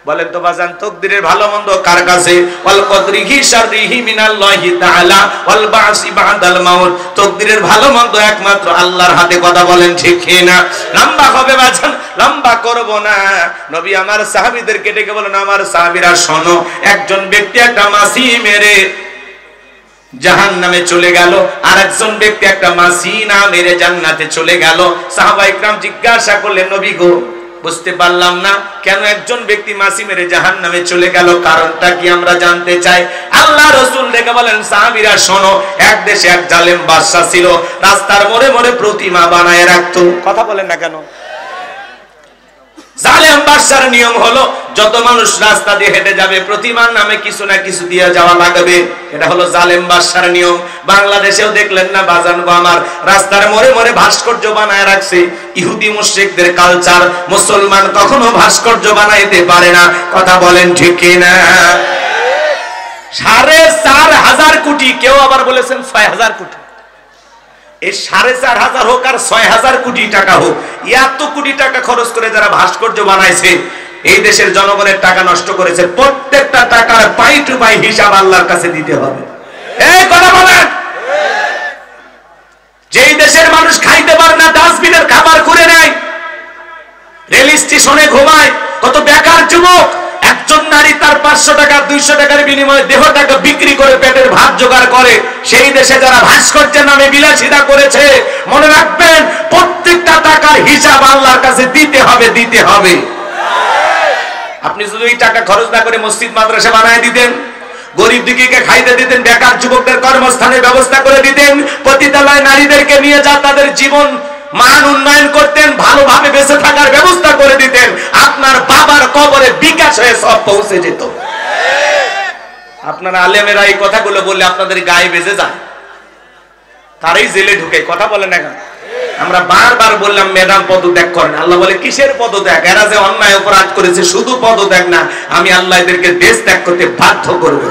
বলেন তো বাজান, তকদিরের ভালো মন্দ কার কাছে? ওয়াল কদরিহি শাররিহি মিনাল্লাহি তাআলা ওয়াল বাসি বাদাল মাউত। তকদিরের ভালো মন্দ একমাত্র আল্লাহর হাতে। কথা বলেন ঠিক কি না? লম্বা হবে বাজান, লম্বা করব না। নবী আমার সাহাবীদেরকে ডেকে বলেন, আমার সাহাবীরা শোনো, একজন ব্যক্তি একটা মাছি মেরে জাহান্নামে চলে গেল, আর একজন ব্যক্তি একটা মাছি না মেরে জান্নাতে চলে গেল। সাহাবায়ে কেরাম জিজ্ঞাসা করলেন, নবী গো, বুঝতে পারলাম না কেন একজন ব্যক্তি মাছি মেরে জাহান্নামে চলে গেল, কারণটা কি আমরা জানতে চাই। আল্লাহ রাসূল ডেকে বলেন, সাহাবীরা শোনো, এক দেশে এক জালেম বাদশা ছিল, রাস্তার মোড়ে মোড়ে প্রতিমা বানায় রাখতো। কথা বলেন না কেন? জালেম বাদশার নিয়ম হলো যত মানুষ রাস্তা দিয়ে হেঁটে যাবে প্রতিমার নামে কিছু না কিছু দিয়ে যাওয়া লাগবে। এটা হলো জালেম বাদশার নিয়ম। বাংলাদেশেও দেখলেন না বাজান গো আমার, রাস্তার মোড়ে মোড়ে ভাস্কর্য বানায় রাখছে। ইহুদি মুশরিকদের কালচার, মুসলমান কখনো ভাস্কর্য বানাইতে পারে না। কথা বলেন ঠিক কি না? 4,500 কোটি, কেউ আবার বলেছেন 6,000 কোটি। এই 4,500 হোক আর 6,000 কোটি টাকা হোক, এত কোটি টাকা খরচ করে যারা ভাস্কর্য বানাইছে, এই দেশের জনগণের টাকা নষ্ট করেছে। প্রত্যেকটা টাকার পাই টু পাই হিসাব আল্লাহর কাছে দিতে হবে। এই কথা বলেন। যেই দেশের মানুষ খাইতে পারে না, ডাস্টবিনের খাবার করে নেয়, রেল স্টেশনে ঘুমায়, কত বেকার যুবক। একজন নারী তার 500 টাকা 200 টাকার বিনিময়ে দেহটাকে বিক্রি করে পেটের ভাত জোগাড় করে। সেই দেশে যারা ভাস্কর্যের নামে বিলাসিতা করেছে, মনে রাখবেন প্রত্যেকটা টাকার হিসাব আল্লাহর কাছে দিতে হবে, দিতে হবে। আপনি যদি এই টাকা খরচ না করে মসজিদ মাদ্রাসা বানায় দিতেন, গরিব দুঃখীকে খাইতে দিতেন, বেকার যুবকদের কর্মস্থানের ব্যবস্থা করে দিতেন, পতিতালয় নারীদেরকে নিয়ে যা তাদের জীবন মান উন্নয়ন করতেন, ভালোভাবে বেঁচে থাকার ব্যবস্থা করে দিতেন, আপনার বাবার কবরে বিকাশ হয়ে সব পৌঁছে যেত। আপনারা আলেমেরা এই কথাগুলো বললে আপনাদের গায়ে বেজে যায়, তারাই জেলে ঢুকে। কথা বলেন না কেন? আমরা বারবার বললাম ম্যাডাম পদত্যাগ করেন। আল্লাহ বলে কিসের পদত্যাগ? এরা যে অন্যায় অপরাধ করেছে, শুধু পদত্যাগ না, আমি আল্লাহ এদেরকে দেশ ত্যাগ করতে বাধ্য করব।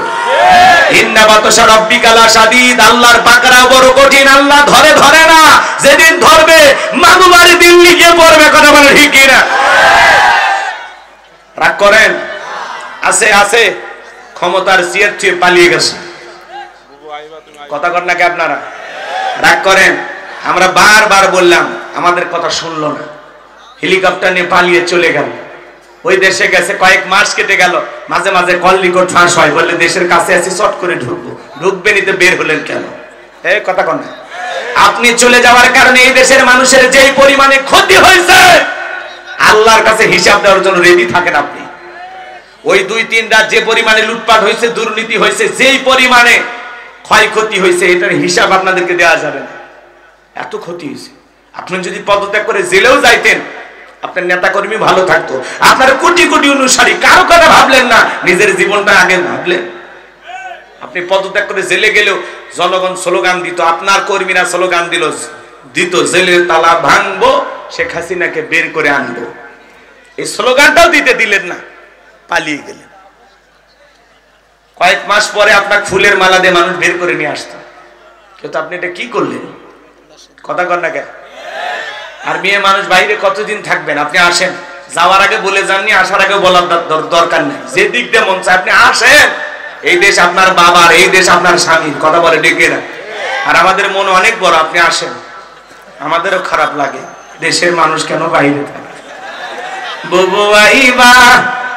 ইন্না বাতশা রাব্বিকা লাশাদীদ, আল্লাহর পাকড়াও বড় কঠিন। আল্লাহ ধরে ধরে না, যেদিন ধরবে মাগুবাড়ি দিল্লি গিয়ে পড়বে। কথা বলে ঠিক কি না? রাগ করেন? আছে আছে, ক্ষমতার চেয়ে চেয়ে পালিয়ে গেছে। কথা কর নাকি আপনারা? রাগ করেন? আমরা বারবার বললাম, আমাদের কথা শুনলো না, হেলিকপ্টার নিয়ে পালিয়ে চলে গেল। ওই দেশে গেছে, কয়েক মাস কেটে গেল, মাঝে মাঝে কল রেকর্ড ফাঁস হয়, বললে দেশের কাছে আছি, চট করে ঢুকবো। ঢুকবেনই তো বের হলেন কেন? এই কথা কন না। আপনি চলে যাওয়ার কারণে এই দেশের মানুষের যেই পরিমাণে ক্ষতি হয়েছে, আল্লাহর কাছে হিসাব দেওয়ার জন্য রেডি থাকেন আপনি। ওই 2-3 রাত যে পরিমাণে লুটপাট হয়েছে, দুর্নীতি হয়েছে, যেই পরিমাণে ক্ষয়ক্ষতি হয়েছে, এটার হিসাব আপনাদেরকে দেওয়া যাবে না। এত ক্ষতি হয়েছে। আপনি যদি পদত্যাগ করে জেলেও যাইতেন, আপনার নেতা কর্মী ভালো থাকতো, আপনার কোটি কোটি অনুসারী, কারো কথা ভাবলেন না, নিজের জীবনটা আগে ভাবলেন। আপনি পদত্যাগ করে জেলে গেলেও জনগণ স্লোগান দিত, আপনার কর্মীরা স্লোগান দিত জেলের তালা ভাঙবো, শেখ হাসিনাকে বের করে আনবো। এই স্লোগানটাও দিতে দিলেন না, পালিয়ে গেলেন। কয়েক মাস পরে আপনার ফুলের মালা দিয়ে মানুষ বের করে নিয়ে আসতো, কিন্তু আপনি এটা কি করলেন? কথা কর না কেন? আর মেয়ে মানুষ বাইরে কতদিন থাকবেন? আপনি আসেন, যাওয়ার আগে বলে যাননি, আসার আগে বলার দরকার নেই। যে দিক দিয়ে মন চায় আপনি আসেন। এই দেশ আপনার বাবার, এই দেশ আপনার স্বামীর। কথা বলে ডেকে না। আর আমাদের মন অনেক বড়, আপনি আসেন, আমাদেরও খারাপ লাগে, দেশের মানুষ কেন বাইরে থাকে। বুবু আইবা,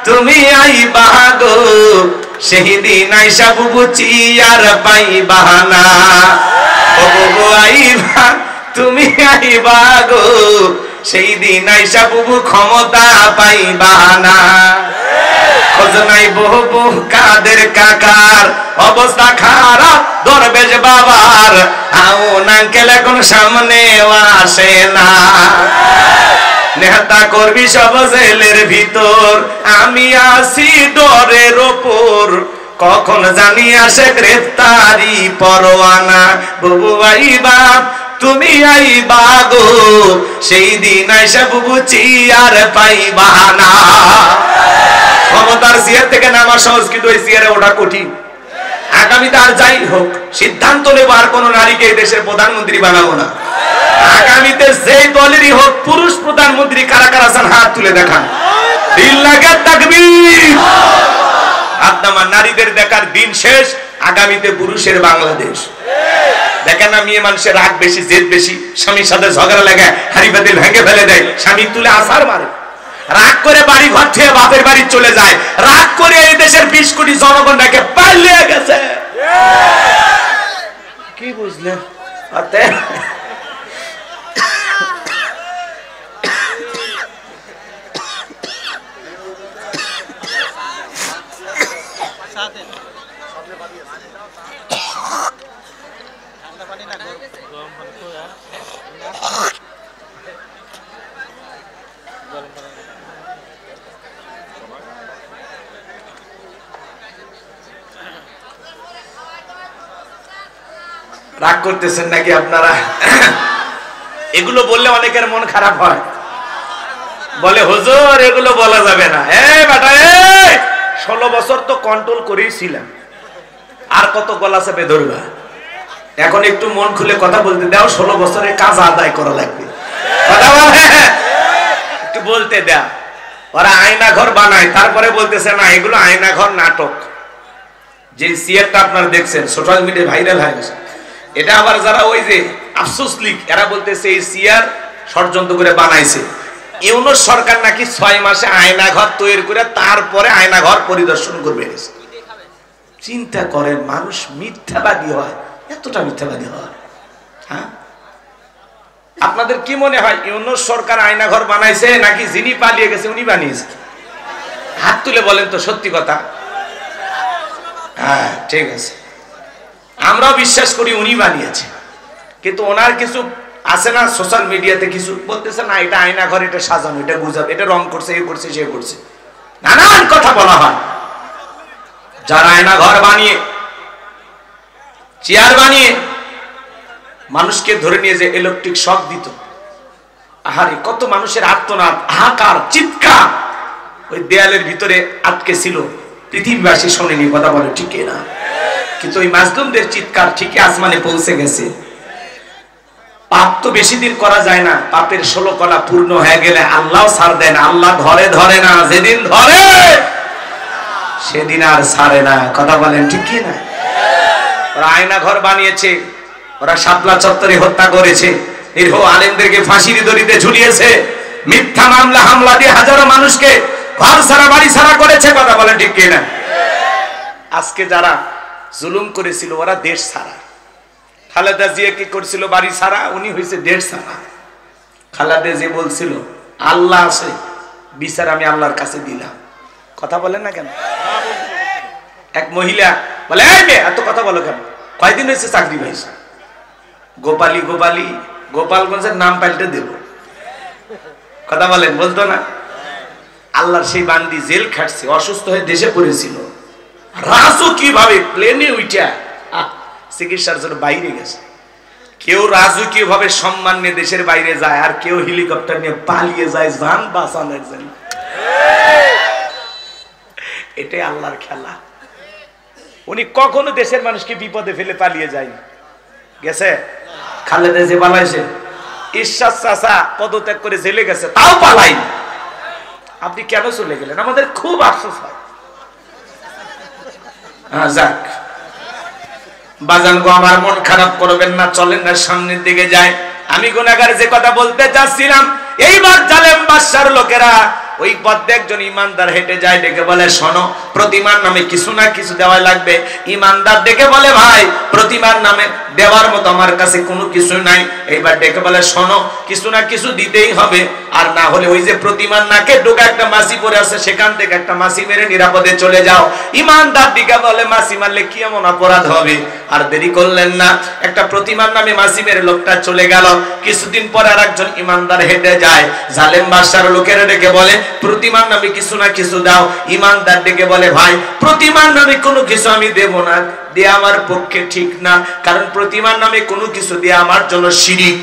তুমি আইবা গো, সেই দিন আইসা বুবু চিয়ার পাইবা না। বুবু আইবা, তুমি আইবা গো, সেই দিন আইসা বুবু ক্ষমতা পাইবা না। খোঁজ নাই বহু কাদের কাকার, অবস্থা খারাপ দরবেশ বাবার, আউন আঙ্কেল এখন সামনে আসে না। নেতা করবি সব জেলের ভিতর, আমি আসি ডরের ওপর, কখন জানি আসে গ্রেফতারি পরোয়ানা। বুবু আইবা, তুমি আইবা গো, সেই দিন আইসা বুবু চেয়ার পাইবা না। ক্ষমতার চেয়ার থেকে নামা সহজ, কিন্তু ওই চেয়ারে ওঠা কঠিন। আগামীতে আর যাই হোক সিদ্ধান্ত নেব, আর কোন নারীকে এই দেশের প্রধানমন্ত্রী বানাবো না। আগামীতে যেই দলেরই হোক পুরুষ প্রধানমন্ত্রী কারা কারা আছেন হাত তুলে দেখান। বিল্লাহে তাকবীর। আপনার নারীদের দেখার দিন শেষ, আগামীতে পুরুষের বাংলাদেশ। দেখেন না মেয়ে মানুষের রাগ বেশি, জেদ বেশি, স্বামীর সাথে ঝগড়া লাগে, হাড়ি পাতিল ভেঙে ফেলে দেয়, স্বামী তুলে আসার মারে, রাগ করে বাড়ি ঘর থেকে বাপের বাড়ি চলে যায়, রাগ করে এই দেশের 20 কোটি জনগণটাকে পালিয়ে গেছে। কি বুঝলেন? রাগ করতেছেন নাকি আপনারা? এগুলো বললে অনেকের মন খারাপ হয়, বলে হুজুর এগুলো বলা যাবে না। এই বেটা, এই 16 বছর তো কন্ট্রোল করেছিলাম, আর কত গলা চেপে ধরবা? এখন একটু মন খুলে কথা বলতে দাও, 16 বছরের কাজ আদায় করা লাগবে। কথা বলে একটু বলতে দাও। ওরা আয়না ঘর বানায়, তারপরে বলতেছে না এগুলো আয়না ঘর, নাটক। যে সিয়ারটা আপনারা দেখছেন সোশ্যাল মিডিয়ায় ভাইরাল হয়ে গেছে, এটা আবার যারা ওই যে আফসোস লীগ, এরা বলতেছে এই সিয়ার ষড়যন্ত্র করে বানাইছে। ইউনূস সরকার নাকি 6 মাসে আয়না ঘর তৈরি করে তারপরে আয়না ঘর পরিদর্শন করবে। চিন্তা করেন, মানুষ মিথ্যাবাদী হয়, এতটা মিথ্যাবাদী হয়? হ্যাঁ, আপনাদের কি মনে হয় ইউনূস সরকার আয়না ঘর বানাইছে নাকি যিনি পালিয়ে গেছে উনি বানিয়েছে? হাত তুলে বলেন তো সত্যি কথা। হ্যাঁ ঠিক আছে, আমরাও বিশ্বাস করি উনি বানিয়েছে, কিন্তু ওনার কিছু আছে না সোশ্যাল মিডিয়াতে কিছু বলতেছে না এটা আয়না ঘর, এটা সাজানো, এটা গুজব, এটা রং করছে, এ করছে, সে করছে, নানান কথা বলা হয়। যারা আয়না ঘর বানিয়ে চেয়ার বানিয়ে মানুষকে ধরে নিয়ে যে ইলেকট্রিক শক দিত, আহারে কত মানুষের আর্তনাদ, হাহাকার, চিৎকার ওই দেয়ালের ভিতরে আটকে ছিল, পৃথিবীবাসী শোনেনি। কথা বলে ঠিক না? কিন্তু ওই মাজলুমদের চিৎকার ঠিকই আসমানে পৌঁছে গেছে। পাপ তো বেশি দিন করা যায় না, পাপের 16 কলা পূর্ণ হয়ে গেলে আল্লাহ ছাড় দেন। আল্লাহ ধরে না, যেদিন ধরে সেদিন আর ছাড়ে না। কথা বলেন ঠিক কি না? ওরা আয়না ঘর বানিয়েছে, ওরা শাপলা চত্বরে হত্যা করেছে, নিরীহ আলেমদেরকে ফাঁসির দড়িতে ঝুলিয়েছে, মিথ্যা মামলা হামলা দিয়ে হাজারো মানুষকে ঘর ছাড়া বাড়ি ছাড়া করেছে। কথা বলেন ঠিক কি না? আজকে যারা জুলুম করেছিল ওরা দেশ ছাড়া। খালেদা জিয়া কি করছিল? বাড়ি ছাড়া, উনি হয়েছে দেশ ছাড়া। খালেদা জিয়া বলছিল আল্লাহ আছে, বিচার আমি আল্লাহর কাছে দিলাম। কথা বলেন না কেন? এক মহিলা বলে এই মেয়ে এত কথা বলো কেন? কয়দিন হয়েছে চাকরি পাইছে? গোপালগঞ্জের নাম পাল্টে দেব। কথা বলেন, বলতো না? আল্লাহর সেই বান্দি জেল খাটছে, অসুস্থ হয়ে দেশে পড়েছিল, রাজকীয় ভাবে প্লেনে উঠা চিকিৎসার জন্য বাইরে গেছে। কেউ রাজকীয় ভাবে সম্মান নিয়ে দেশের বাইরে যায়, আর কেউ হেলিকপ্টার নিয়ে পালিয়ে যায় জান বাঁচানোর জন্য। এটাই আল্লাহর খেলা। উনি কখনো দেশের মানুষকে বিপদে ফেলে পালিয়ে যায়নি। গেছে? খালেদা যে পালাইছে, ঈশ্বর চাচা পদত্যাগ করে জেলে গেছে, তাও পালাই। আপনি কেন চলে গেলেন? আমাদের খুব আফসোস হয়। যাক বাজান গো, আমার মন খারাপ করবেন না, চলেন না সামনের দিকে যায়। আমি গুনাহগার যে কথা বলতে চাচ্ছিলাম, এইবার জালেম বাদশার লোকেরা ওই পথে একজন ইমানদার হেঁটে যায়, ডেকে বলে শোনো, প্রতিমার নামে কিছু না কিছু দেওয়া লাগবে। ইমানদার ডেকে বলে ভাই প্রতিমার নামে দেওয়ার মতো আমার কাছে কোনো কিছু নাই। এইবার ডেকে বলে শোনো, কিছু না কিছু দিতেই হবে, আর না হলে ওই যে প্রতিমার নাকে ঢোকা একটা মাছি পড়ে আছে, সেখান থেকে একটা মাছি মেরে নিরাপদে চলে যাও। ইমানদার ডেকে বলে মাছি মারলে কি এমন অপরাধ হবে? আর দেরি করলেন না, একটা প্রতিমার নামে মাছি মেরে লোকটা চলে গেল। কিছুদিন পর আর একজন ইমানদার হেঁটে যায়, জালেম বাদশার লোকেরা ডেকে বলে প্রতিমার নামে কিছু না কিছু দাও। ইমানদার ডেকে বলে ভাই প্রতিমার নামে কোনো কিছু আমি দেব না, দেয়া আমার পক্ষে ঠিক না, কারণ প্রতিমার নামে কোনো কিছু দেয়া আমার জন্য শিরিক।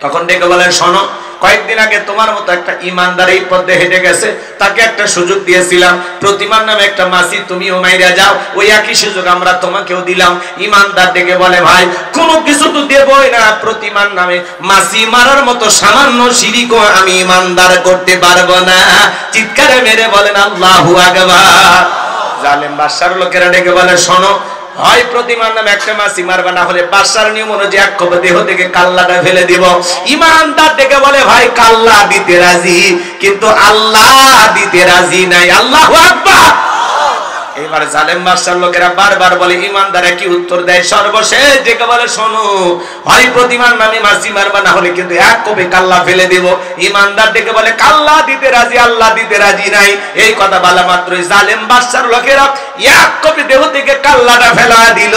তখন ডেকে বলেন, শোনো, কয়েকদিন আগে তোমার মতো একটা ইমানদার এই পথে হেঁটে গেছে, তাকে একটা সুযোগ দিয়েছিলাম, প্রতিমার নামে একটা মাসি তুমিও মাইরা যাও, ওই একই সুযোগ আমরা তোমাকেও দিলাম। ইমানদার ডেকে বলে, ভাই কোনো কিছু তো দেবই না, প্রতিমার নামে মাসি মারার মতো সামান্য শিরিকও আমি ইমানদার করতে পারবো না। চিৎকারে মেরে বলেন আল্লাহু আকবার। জালেম বাদশার লোকেরা ডেকে বলে, শোনো, হয় প্রতিমার নামে একটা মাসি মারবা, না হলে বাদশার নিয়ম অনুযায়ী এক কবে দেহ থেকে কাল্লাটা ফেলে দিব। ইমানদার ডেকে বলে, ভাই কাল্লা দিতে রাজি, কিন্তু আল্লাহ দিতে রাজি নাই। আল্লাহু আকবার। এবার জালেম বাদশার লোকেরা বারবার বলে, ইমানদারে কি উত্তর দেয়? সর্বশেষ ডেকে বলে, শোনো, হয় প্রতিমার নামে মাসি মারবা, না হলে কিন্তু এক কবে কাল্লা ফেলে দেব। ইমানদার ডেকে বলে, কাল্লা দিতে রাজি, আল্লাহ দিতে রাজি নাই। এই কথা বলা মাত্রই জালেম বাদশার লোকেরা এক কবে দেহ থেকে কাল্লাটা ফেলা দিল।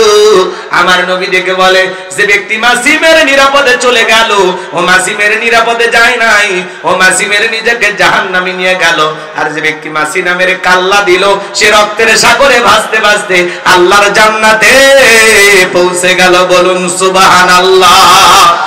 আমার নবী ডেকে বলে, যে ব্যক্তি মাসি মেরে নিরাপদে চলে গেল, ও মাসি মেরে নিরাপদে যায় নাই, ও মাসি মেরে নিজেকে জাহান্নামে নিয়ে গেল। আর যে ব্যক্তি মাসি না মেরে কাল্লা দিল, সে রক্তের সাগরে ভাসতে ভাসতে আল্লাহর জান্নাতে পৌঁছে গেল। বলুন সুবহানাল্লাহ।